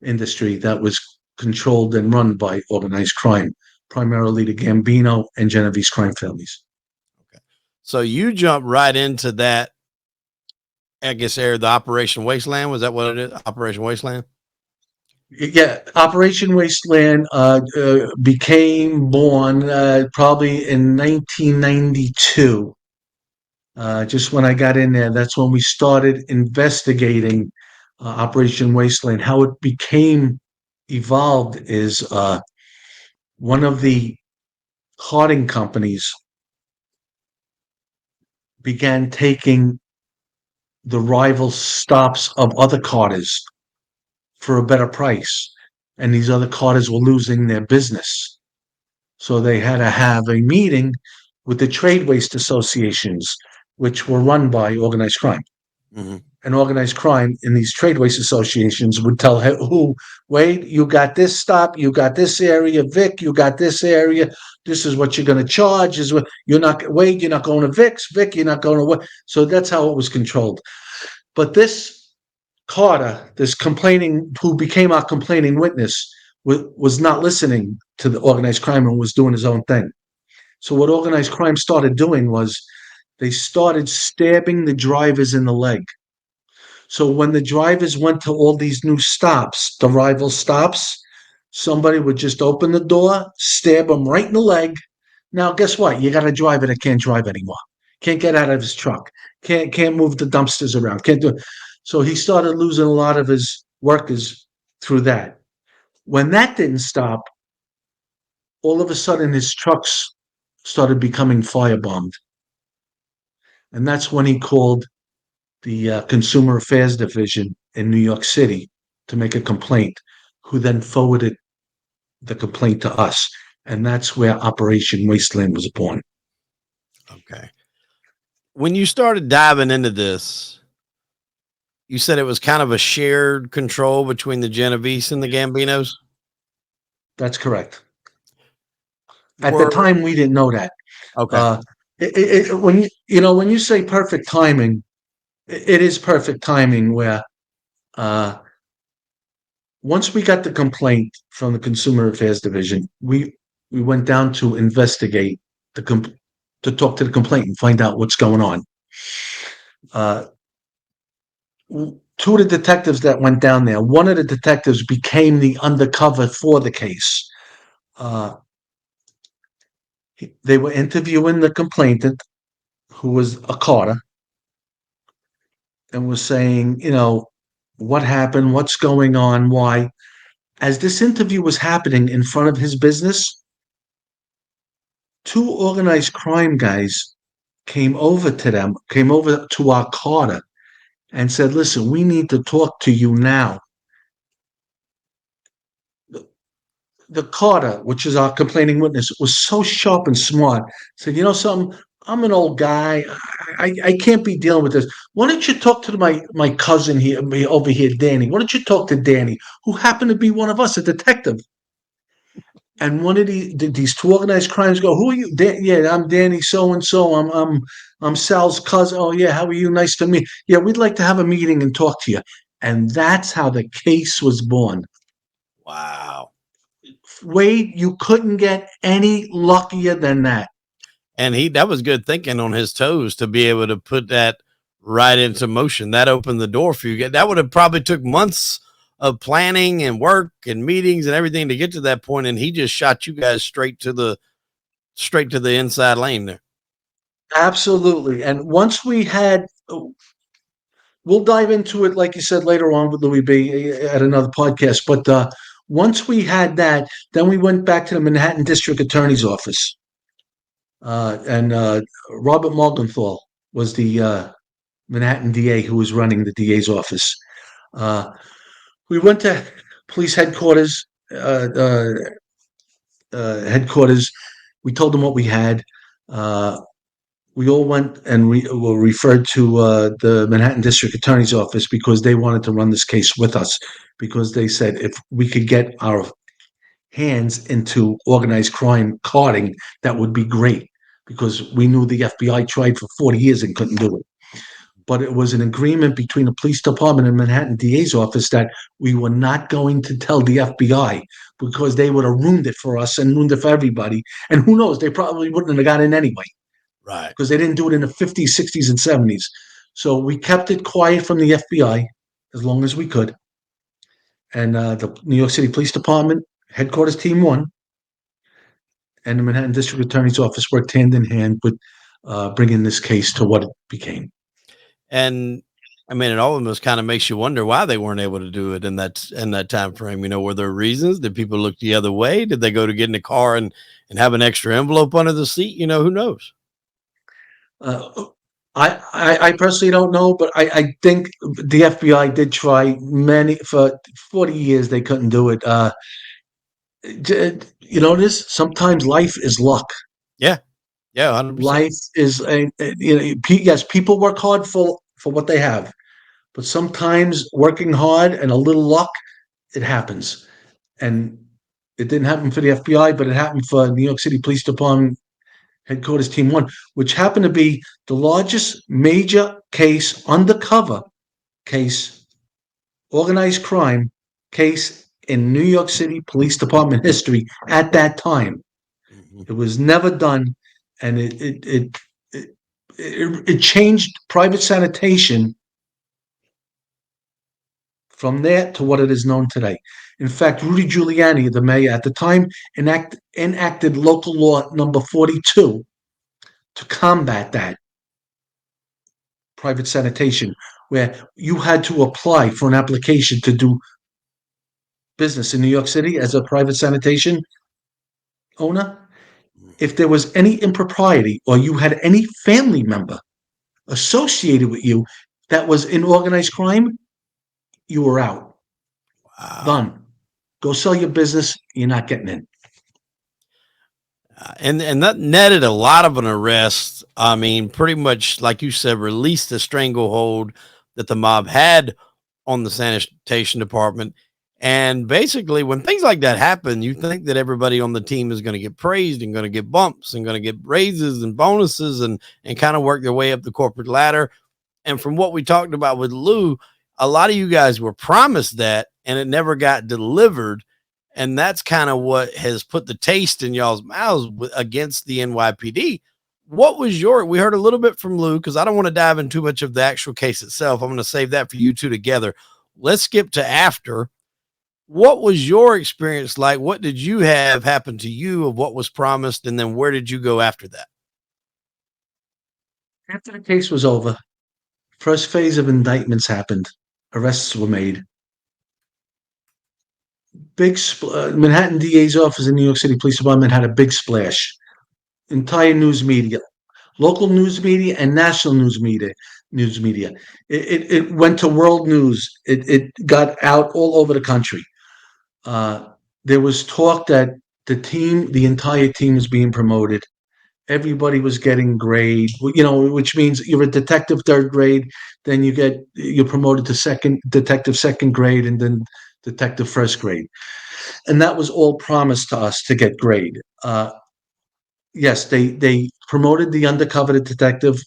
industry that was controlled and run by organized crime, primarily the Gambino and Genovese crime families. Okay. So you jumped right into that, I guess, the Operation Wasteland. Was that what it is? Operation Wasteland? Yeah, Operation Wasteland became born probably in 1992. Just when I got in there, that's when we started investigating Operation Wasteland. How it became evolved is one of the carding companies began taking the rival stops of other carders for a better price. And these other carders were losing their business. So they had to have a meeting with the trade waste associations, which were run by organized crime. Mm-hmm. And organized crime in these trade waste associations would tell who, Wade, you got this stop, you got this area, Vic, you got this area. This is what you're going to charge. Is what you're not, Wade, you're not going to Vic's, Vic, you're not going to what. So that's how it was controlled. But this Carter, this complaining, who became our complaining witness, was not listening to the organized crime and was doing his own thing. So what organized crime started doing was they started stabbing the drivers in the leg. So when the drivers went to all these new stops, the rival stops, somebody would just open the door, stab them right in the leg. Now, guess what? You got a driver that can't drive anymore. Can't get out of his truck. Can't move the dumpsters around. Can't do it. So he started losing a lot of his workers through that. When that didn't stop, all of a sudden his trucks started becoming firebombed. And that's when he called the Consumer Affairs Division in New York City to make a complaint, who then forwarded the complaint to us. And that's where Operation Wasteland was born. Okay. When you started diving into this, you said it was kind of a shared control between the Genovese and the Gambinos? That's correct. At the time, we didn't know that. Okay. When when you say perfect timing, it is perfect timing. Where once we got the complaint from the Consumer Affairs Division, we went down to investigate to talk to the complaint and find out what's going on. Two of the detectives that went down there, one of the detectives became the undercover for the case. They were interviewing the complainant, who was a carter, and was saying, what happened, what's going on, why. As this interview was happening in front of his business, 2 organized crime guys came over to our carter and said, listen, we need to talk to you now. The carter, which is our complaining witness, was so sharp and smart, said, something, I'm an old guy. I can't be dealing with this. Why don't you talk to my cousin here over here, Danny? Why don't you talk to Danny, who happened to be one of us, a detective? And one of these 2 organized crimes go, who are you? Yeah, I'm Danny so and so. I'm Sal's cousin. Oh yeah, how are you? Nice to meet. Yeah, we'd like to have a meeting and talk to you. And that's how the case was born. Wow. Wade, you couldn't get any luckier than that. And that was good thinking on his toes to be able to put that right into motion. That opened the door for you. That would have probably took months of planning and work and meetings and everything to get to that point. And he just shot you guys straight to the inside lane there. Absolutely. And once we had, we'll dive into it, like you said, later on with Louis B at another podcast. But once we had that, then we went back to the Manhattan District Attorney's Office. And Robert Morgenthau was the Manhattan DA who was running the DA's office. We went to police headquarters. Uh, uh, Headquarters. We told them what we had. Uh, we all went and we were referred to the Manhattan District Attorney's Office because they wanted to run this case with us because they said if we could get our hands into organized crime carding, that would be great because we knew the FBI tried for 40 years and couldn't do it. But it was an agreement between the police department and Manhattan DA's office that we were not going to tell the FBI because they would have ruined it for us and ruined it for everybody. And who knows, they probably wouldn't have got in anyway Right. because they didn't do it in the 50s, 60s, and 70s. So we kept it quiet from the FBI as long as we could. And the New York City Police Department, Headquarters Team 1, and the Manhattan District Attorney's Office worked hand in hand with bringing this case to what it became. And I mean, it almost kind of makes you wonder why they weren't able to do it in that time frame. You know, were there reasons? Did people look the other way? Did they go to get in the car and have an extra envelope under the seat? You know, who knows? Uh, I personally don't know, but I think the FBI did try many for 40 years. They couldn't do it. You know this. Sometimes life is luck. Yeah, yeah, 100%. Life is you know. Yes, people work hard for what they have, but sometimes working hard and a little luck, it happens. And it didn't happen for the FBI, but it happened for New York City Police Department Headquarters Team 1, which happened to be the largest major case, undercover case, organized crime case in New York City Police Department history at that time. Mhm. It was never done, and it changed private sanitation from there to what it is known today. In fact, Rudy Giuliani, the mayor at the time, enacted local law number 42 to combat that private sanitation, where you had to apply for an application to do business in New York City as a private sanitation owner. If there was any impropriety or you had any family member associated with you that was in organized crime, you were out. Wow. Done. Go sell your business. You're not getting in. And that netted a lot of an arrest. I mean, pretty much like you said, released the stranglehold that the mob had on the sanitation department. And basically, when things like that happen, you think that everybody on the team is going to get praised and going to get bumps and going to get raises and bonuses and kind of work their way up the corporate ladder. And from what we talked about with Lou, a lot of you guys were promised that and it never got delivered. And that's kind of what has put the taste in y'all's mouths against the NYPD. What was we heard a little bit from Lou because I don't want to dive in too much of the actual case itself. I'm going to save that for you two together. Let's skip to after. What was your experience like? What did you have happen to you of what was promised? And then where did you go after that? After the case was over, first phase of indictments happened. Arrests were made. Manhattan DA's office in New York City Police Department had a big splash. Entire news media, local news media and national news media. It went to world news. It got out all over the country. Uh, there was talk that the entire team was being promoted. Everybody was getting grade, which means you're a detective third grade, then you're promoted to second detective second grade, and then detective first grade, and that was all promised to us to get grade. Yes, they promoted the undercover detective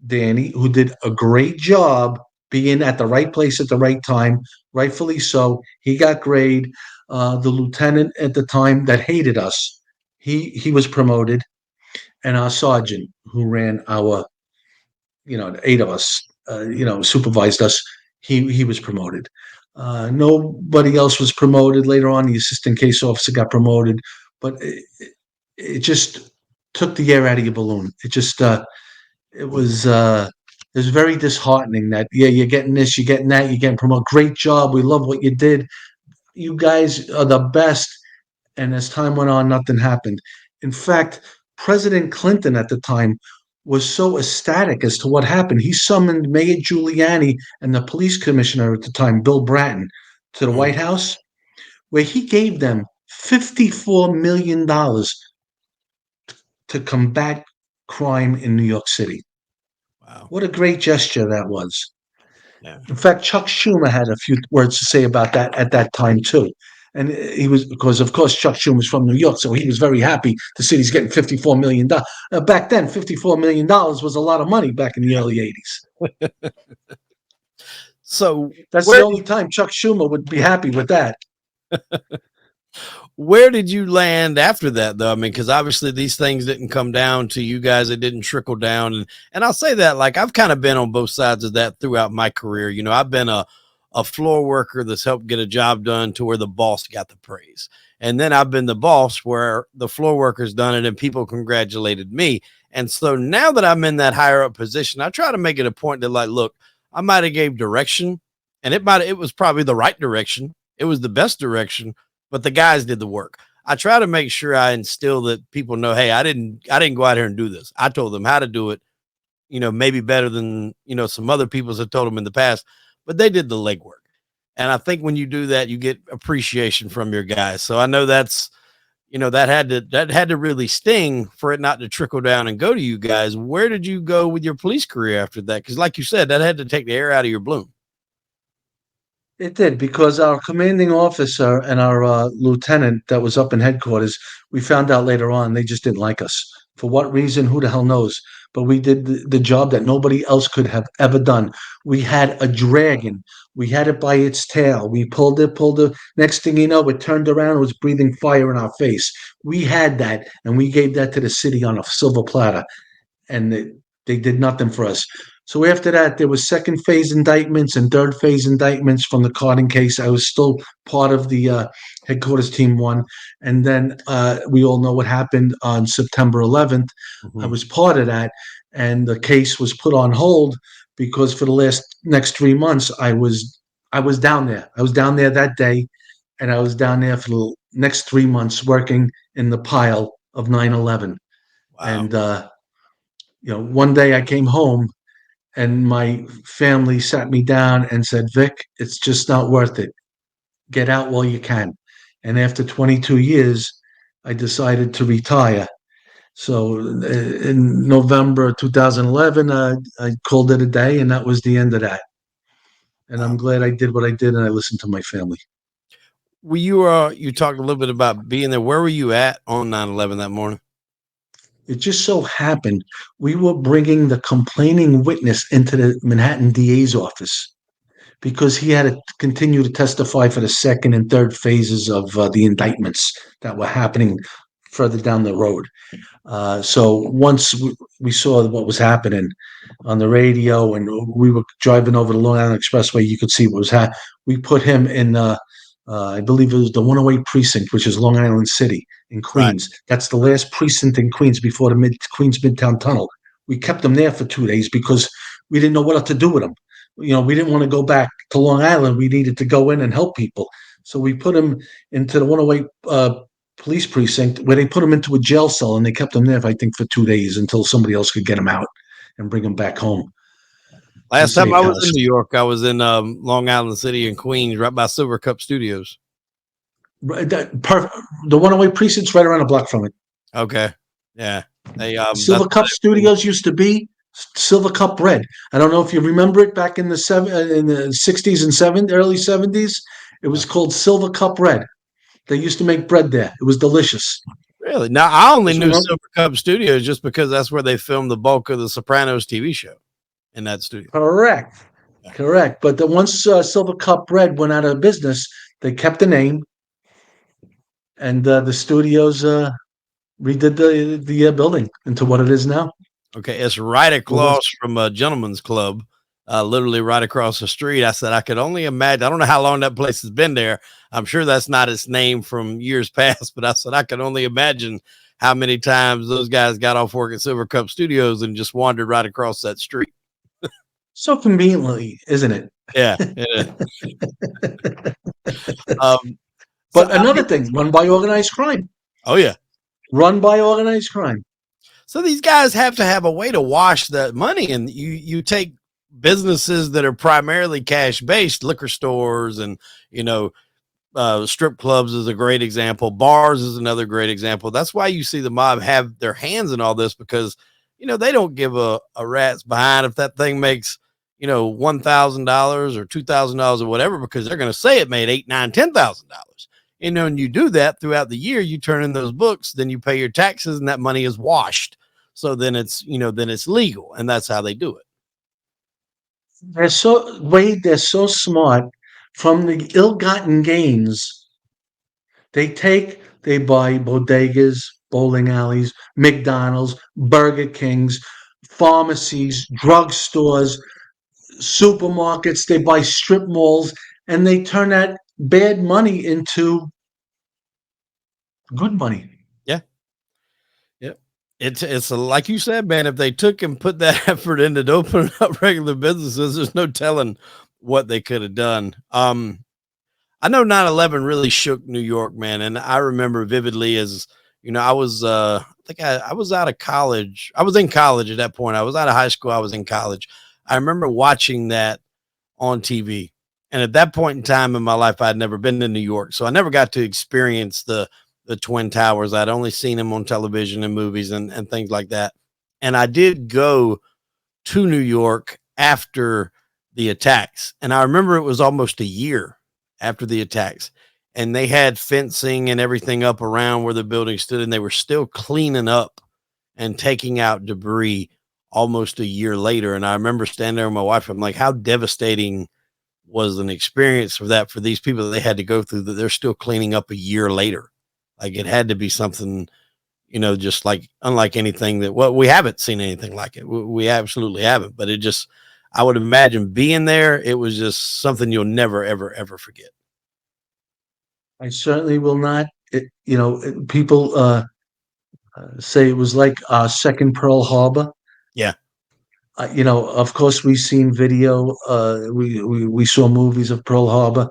Danny, who did a great job being at the right place at the right time, rightfully so. He got grade. The lieutenant at the time that hated us, he was promoted, and our sergeant who ran our, the 8 of us, supervised us. He was promoted. Nobody else was promoted. Later on, the assistant case officer got promoted, but it just took the air out of your balloon. It was very disheartening that, yeah, you're getting this, you're getting that, you're getting promoted. Great job. We love what you did. You guys are the best. And as time went on, nothing happened. In fact, President Clinton at the time was so ecstatic as to what happened. He summoned Mayor Giuliani and the police commissioner at the time, Bill Bratton, to the Mm, White House, where he gave them $54 million to combat crime in New York City. wow. What a great gesture that was. Yeah. In fact, Chuck Schumer had a few words to say about that at that time too. And he was, because of course Chuck Schumer was from New York, so he was very happy the city's getting $54 million. Back then, $54 million was a lot of money back in the early '80s. So That's the only time Chuck Schumer would be happy with that. where did you land after that, though? I mean, because obviously these things didn't come down to you guys; it didn't trickle down. And I'll say that, like, I've kind of been on both sides of that throughout my career. You know, I've been a floor worker that's helped get a job done to where the boss got the praise, and then I've been the boss where the floor worker's done it and people congratulated me. And so now that I'm in that higher up position, I try to make it a point to, like, look, I might have gave direction, and it was probably the right direction. It was the best direction, but the guys did the work. I try to make sure I instill that people know, hey, I didn't go out here and do this. I told them how to do it, you know, maybe better than, you know, some other people have told them in the past, but they did the legwork. And I think when you do that, you get appreciation from your guys. So I know that's, you know, that had to really sting for it not to trickle down and go to you guys. Where did you go with your police career after that? Because like you said, that had to take the air out of your balloon. It did, because our commanding officer and our lieutenant that was up in headquarters, we found out later on they just didn't like us. For what reason? Who the hell knows? But we did the job that nobody else could have ever done. We had a dragon. We had it by its tail. We pulled it, pulled it. Next thing you know, it turned around and was breathing fire in our face. We had that, and we gave that to the city on a silver platter, and they did nothing for us. So after that, there was second phase indictments and third phase indictments from the Cardin case. I was still part of the headquarters team one, and then we all know what happened on September 11th. I Mhm. was part of that, and the case was put on hold because for the next 3 months I was down there. I was down there that day, and I was down there for the next 3 months working in the pile of 9/11. Wow. And one day I came home and my family sat me down and said, Vic, it's just not worth it. Get out while you can. And after 22 years, I decided to retire. So in November 2011, I called it a day, and that was the end of that. And I'm Wow. glad I did what I did, and I listened to my family. You talked a little bit about being there. Where were you at on 9/11 that morning? It just so happened we were bringing the complaining witness into the Manhattan DA's office because he had to continue to testify for the second and third phases of the indictments that were happening further down the road. So once we saw what was happening on the radio, and we were driving over the Long Island Expressway, you could see what was happening. We put him in, I believe it was the 108 precinct, which is Long Island City in Right. Queens. That's the last precinct in Queens before the Queens Midtown Tunnel. We kept him there for 2 days because we didn't know what to do with him. We didn't want to go back to Long Island. We needed to go in and help people. So we put him into the 108 police precinct where they put him into a jail cell, and they kept him there, I think, for 2 days until somebody else could get him out and bring him back home to a Last time safe I was in house. New York, I was in Long Island City in Queens, right by Silver Cup Studios. The 108 precinct's right around the block from it. Okay. Yeah. They that's Silver Cup Studios used to be Silver Cup Bread. I don't know if you remember it back in the 60s and early 70s. It was called Silver Cup Bread. They used to make bread there. It was delicious. really. Now I only Just knew remember, Silver Cup Studios just because that's where they filmed the bulk of the Sopranos TV show in that studio. correct, Yeah. correct. But once Silver Cup Bread went out of business, they kept the name, and the studios redid the building into what it is now. Okay, it's right It was. across from a gentleman's club, literally right across the street. I said I could only imagine. I don't know how long that place has been there. I'm sure that's not its name from years past, but I said I could only imagine how many times those guys got off work at Silver Cup Studios and just wandered right across that street. So conveniently, isn't it? Yeah, yeah. Um, so But another thing, run by organized crime. oh yeah. Run by organized crime. So these guys have to have a way to wash that money, and you take businesses that are primarily cash based, liquor stores, and you know, strip clubs is a great example. Bars is another great example. That's why you see the mob have their hands in all this, because you know they don't give a rat's behind if that thing makes, you know, $1,000 or $2,000 or whatever, because they're going to say it made $8, $9, $10,000. You know, and you do that throughout the year. You turn in those books, then you pay your taxes, and that money is washed. So then it's, you know, then it's legal, and that's how they do it. They're so Wade, they're so smart. From the ill-gotten gains, they buy bodegas, bowling alleys, McDonald's, Burger Kings, pharmacies, drugstores, supermarkets. They buy strip malls, and they turn that bad money into good money. Yeah. Yeah. It's like you said, man, if they took and put that effort into opening up regular businesses, there's no telling what they could have done. I know 9/11 really shook New York, man. And I remember vividly as, you know, I think I was out of college. I was in college at that point. I was out of high school. I was in college. I remember watching that on TV. And at that point in time in my life, I'd never been to New York. So I never got to experience the Twin Towers. I'd only seen them on television and movies and things like that. And I did go to New York after the attacks. And I remember it was almost a year after the attacks. And they had fencing and everything up around where the building stood, and they were still cleaning up and taking out debris almost a year later. And I remember standing there with my wife. I'm like, how devastating was an experience for that, for these people that they had to go through, that they're still cleaning up a year later. Like it had to be something, you know, just like unlike anything that, well, we haven't seen anything like it. We absolutely haven't, but it just, I would imagine being there, it was just something you'll never, ever, ever forget. I certainly will not. People say it was like second Pearl Harbor. Yeah. Of course, we've seen video. We saw movies of Pearl Harbor.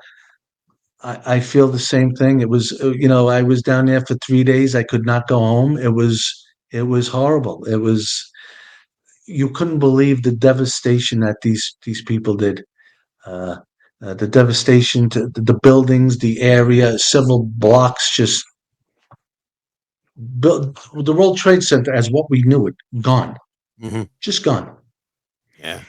I feel the same thing. It was, I was down there for 3 days. I could not go home. It was horrible. You couldn't believe the devastation that these people did. Uh, the devastation to the buildings, the area, several blocks just built. The World Trade Center, as what we knew it, gone, Hmm. just gone. Yeah.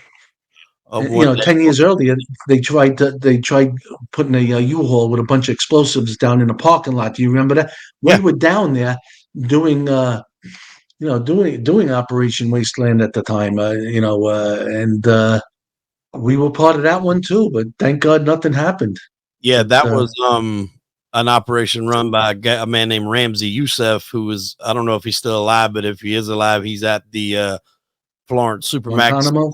You know, 10 years earlier, they tried putting a U-Haul with a bunch of explosives down in the parking lot. Do you remember that? We Yeah. were down there doing, doing Operation Wasteland at the time. And we were part of that one too. But thank God nothing happened. Yeah. But That was, an operation run by a man named Ramsey Youssef, who was, I don't know if he's still alive, but if he is alive, he's at the, Florence Supermax. Guantanamo.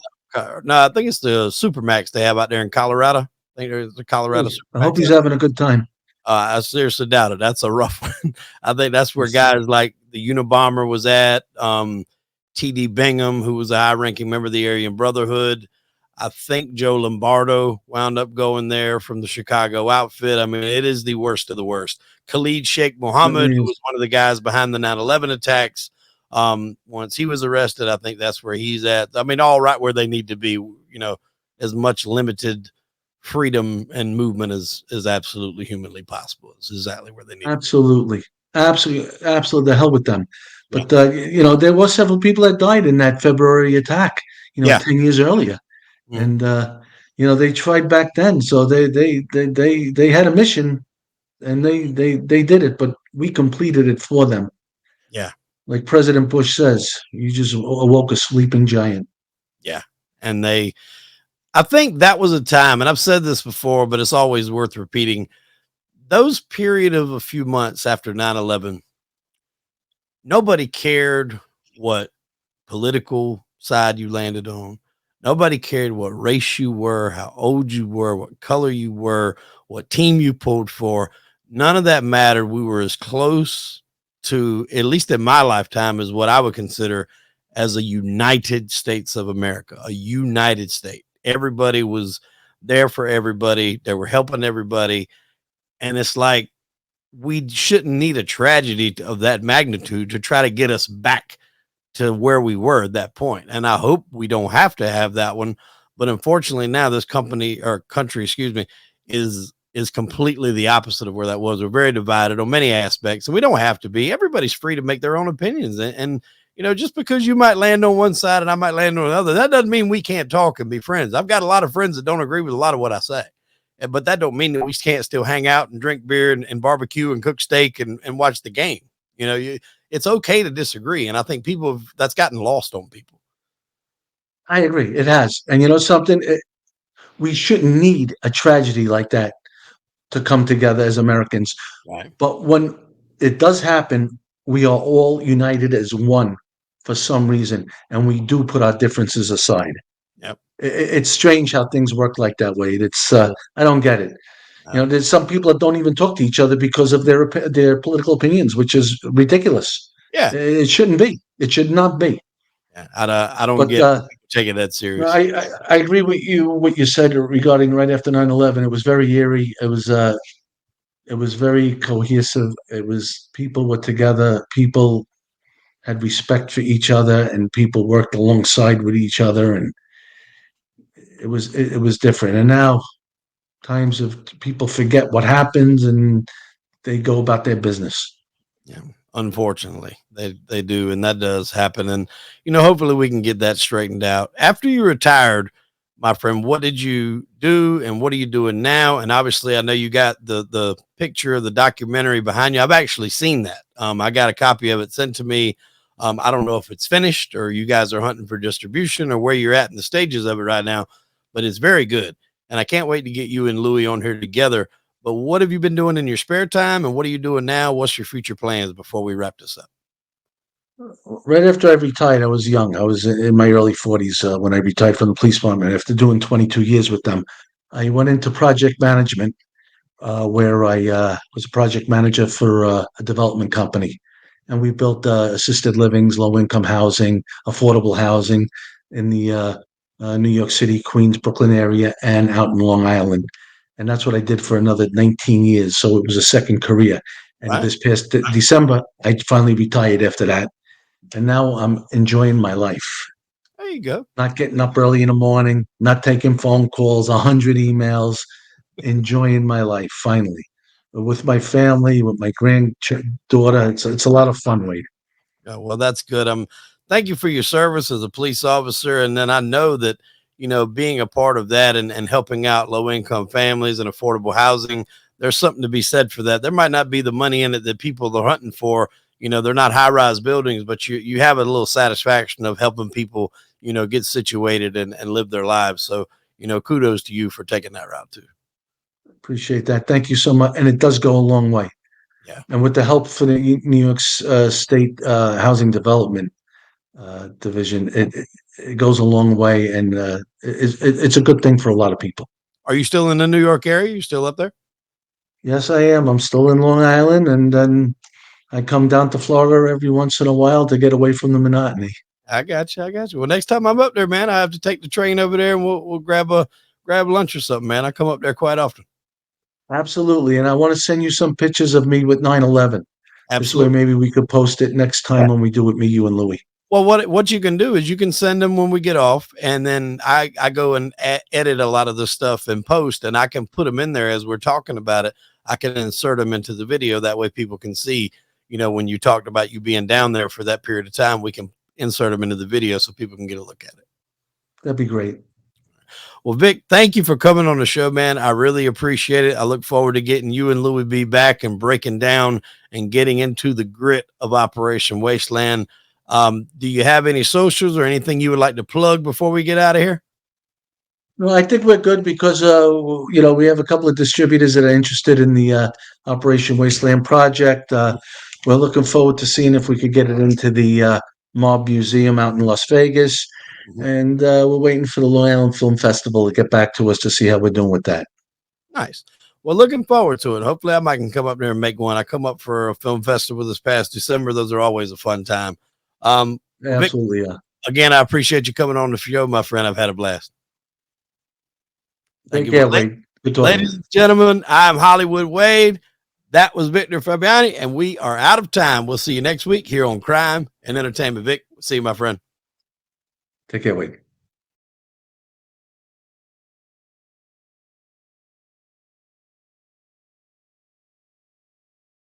No, I think it's the Supermax they have out there in Colorado. I think there's the Colorado I hope Supermax. he's having a good time. I seriously doubt it. That's a rough one. I think that's where Yes. guys like the Unabomber was at. TD Bingham, who was a high ranking member of the Aryan Brotherhood. I think Joe Lombardo wound up going there from the Chicago outfit. I mean, it is the worst of the worst. Khalid Sheikh Mohammed, who was one of the guys behind the 9/11 attacks. Once he was arrested, I think that's where he's at. I mean, all right where they need to be, you know, as much limited freedom and movement as absolutely humanly possible. Is exactly where they need Absolutely, absolutely. The hell with them. to be. But there were several people that died in that February attack. Yeah. 10 years earlier, Yeah. and they tried back then. So they had a mission, and they did it. But we completed it for them. Yeah. Like President Bush says, you just awoke a sleeping giant. Yeah. And I think that was a time, and I've said this before, but it's always worth repeating. Those period of a few months after 9/11, nobody cared what political side you landed on. Nobody cared what race you were, how old you were, what color you were, what team you pulled for. None of that mattered. We were as close to, at least in my lifetime, as what I would consider as a United States of America, a united state. Everybody was there for everybody. They were helping everybody. And it's like, we shouldn't need a tragedy of that magnitude to try to get us back to where we were at that point. And I hope we don't have to have that one. But unfortunately, now this company or country, excuse me, is completely the opposite of where that was. We're very divided on many aspects, and we don't have to be. Everybody's free to make their own opinions. And you know, just because you might land on one side and I might land on another, that doesn't mean we can't talk and be friends. I've got a lot of friends that don't agree with a lot of what I say. But that don't mean that we can't still hang out and drink beer and barbecue and cook steak and watch the game. You know, it's okay to disagree. And I think that's gotten lost on people. I agree. It has. And you know something? We shouldn't need a tragedy like that to come together as Americans. Right. But when it does happen, we are all united as one for some reason, and we do put our differences aside. Yep. It's strange how things work like that way. It's I don't get it. You know, there's some people that don't even talk to each other because of their political opinions, which is ridiculous. Yeah. It shouldn't be. It should not be. Yeah. I don't But get taking that serious. I agree with you what you said regarding right after 9/11. It was very eerie. It was very cohesive. It was people were together. People had respect for each other, and people worked alongside with each other, and it was different. And now times of people forget what happens and they go about their business. Yeah, unfortunately, they do, and that does happen. And you know, hopefully, we can get that straightened out. After you retired, my friend, what did you do, and what are you doing now? And obviously, I know you got the picture of the documentary behind you. I've actually seen that. I got a copy of it sent to me. I don't know if it's finished or you guys are hunting for distribution or where you're at in the stages of it right now, but it's very good. And I can't wait to get you and Louie on here together. But what have you been doing in your spare time, and what are you doing now? What's your future plans before we wrap this up? Right after I retired, I was young. I was in my early 40s when I retired from the police department. After doing 22 years with them, I went into project management, where I was a project manager for a development company. And we built assisted livings, low income housing, affordable housing in the New York City, Queens, Brooklyn area, and out in Long Island. And that's what I did for another 19 years. So it was a second career. And Right. this past December, I finally retired after that. And now I'm enjoying my life. There you go. Not getting up early in the morning, not taking phone calls, 100 emails, enjoying my life finally with my family, with my granddaughter. It's a lot of fun, Wade. Well, that's good. Thank you for your service as a police officer. And then I know that, you know, being a part of that and helping out low income families and affordable housing, there's something to be said for that. There might not be the money in it that people are hunting for. You know, they're not high rise buildings, but you have a little satisfaction of helping people, you know, get situated and live their lives. So, you know, kudos to you for taking that route too. Appreciate that. Thank you so much. And it does go a long way. Yeah. And with the help for the New York State Housing Development Division, it goes a long way, and it's a good thing for a lot of people. Are you still in the New York area? You still up there? Yes, I am. I'm still in Long Island, and then I come down to Florida every once in a while to get away from the monotony. I got you. I got you. Well, next time I'm up there, man, I have to take the train over there and we'll grab lunch or something, man. I come up there quite often. Absolutely. And I want to send you some pictures of me with 9/11. This way, Absolutely. maybe we could post it next time when we do it, me, you, and Louie. Well, what you can do is you can send them when we get off, and then I go and edit a lot of the stuff and post, and I can put them in there as we're talking about it. I can insert them into the video. That way people can see, you know, when you talked about you being down there for that period of time, we can insert them into the video so people can get a look at it. That'd be great. Well, Vic, thank you for coming on the show, man. I really appreciate it. I look forward to getting you and Louie B back and breaking down and getting into the grit of Operation Wasteland. Do you have any socials or anything you would like to plug before we get out of here? No, I think we're good because we have a couple of distributors that are interested in the Operation Wasteland project. We're looking forward to seeing if we could get it into the Mob Museum out in Las Vegas. And we're waiting for the Long Island Film Festival to get back to us to see how we're doing with that. Nice. Well, looking forward to it. Hopefully I might can come up there and make one. I come up for a film festival this past December. Those are always a fun time. Absolutely. Vic, again, I appreciate you coming on the show, my friend. I've had a blast. Thank Take you. care, Wade. Good talking. Ladies and gentlemen, I'm Hollywood Wade. That was Victor Fiabane, and we are out of time. We'll see you next week here on Crime and Entertainment. Vic, See you, my friend. Take care, Wade.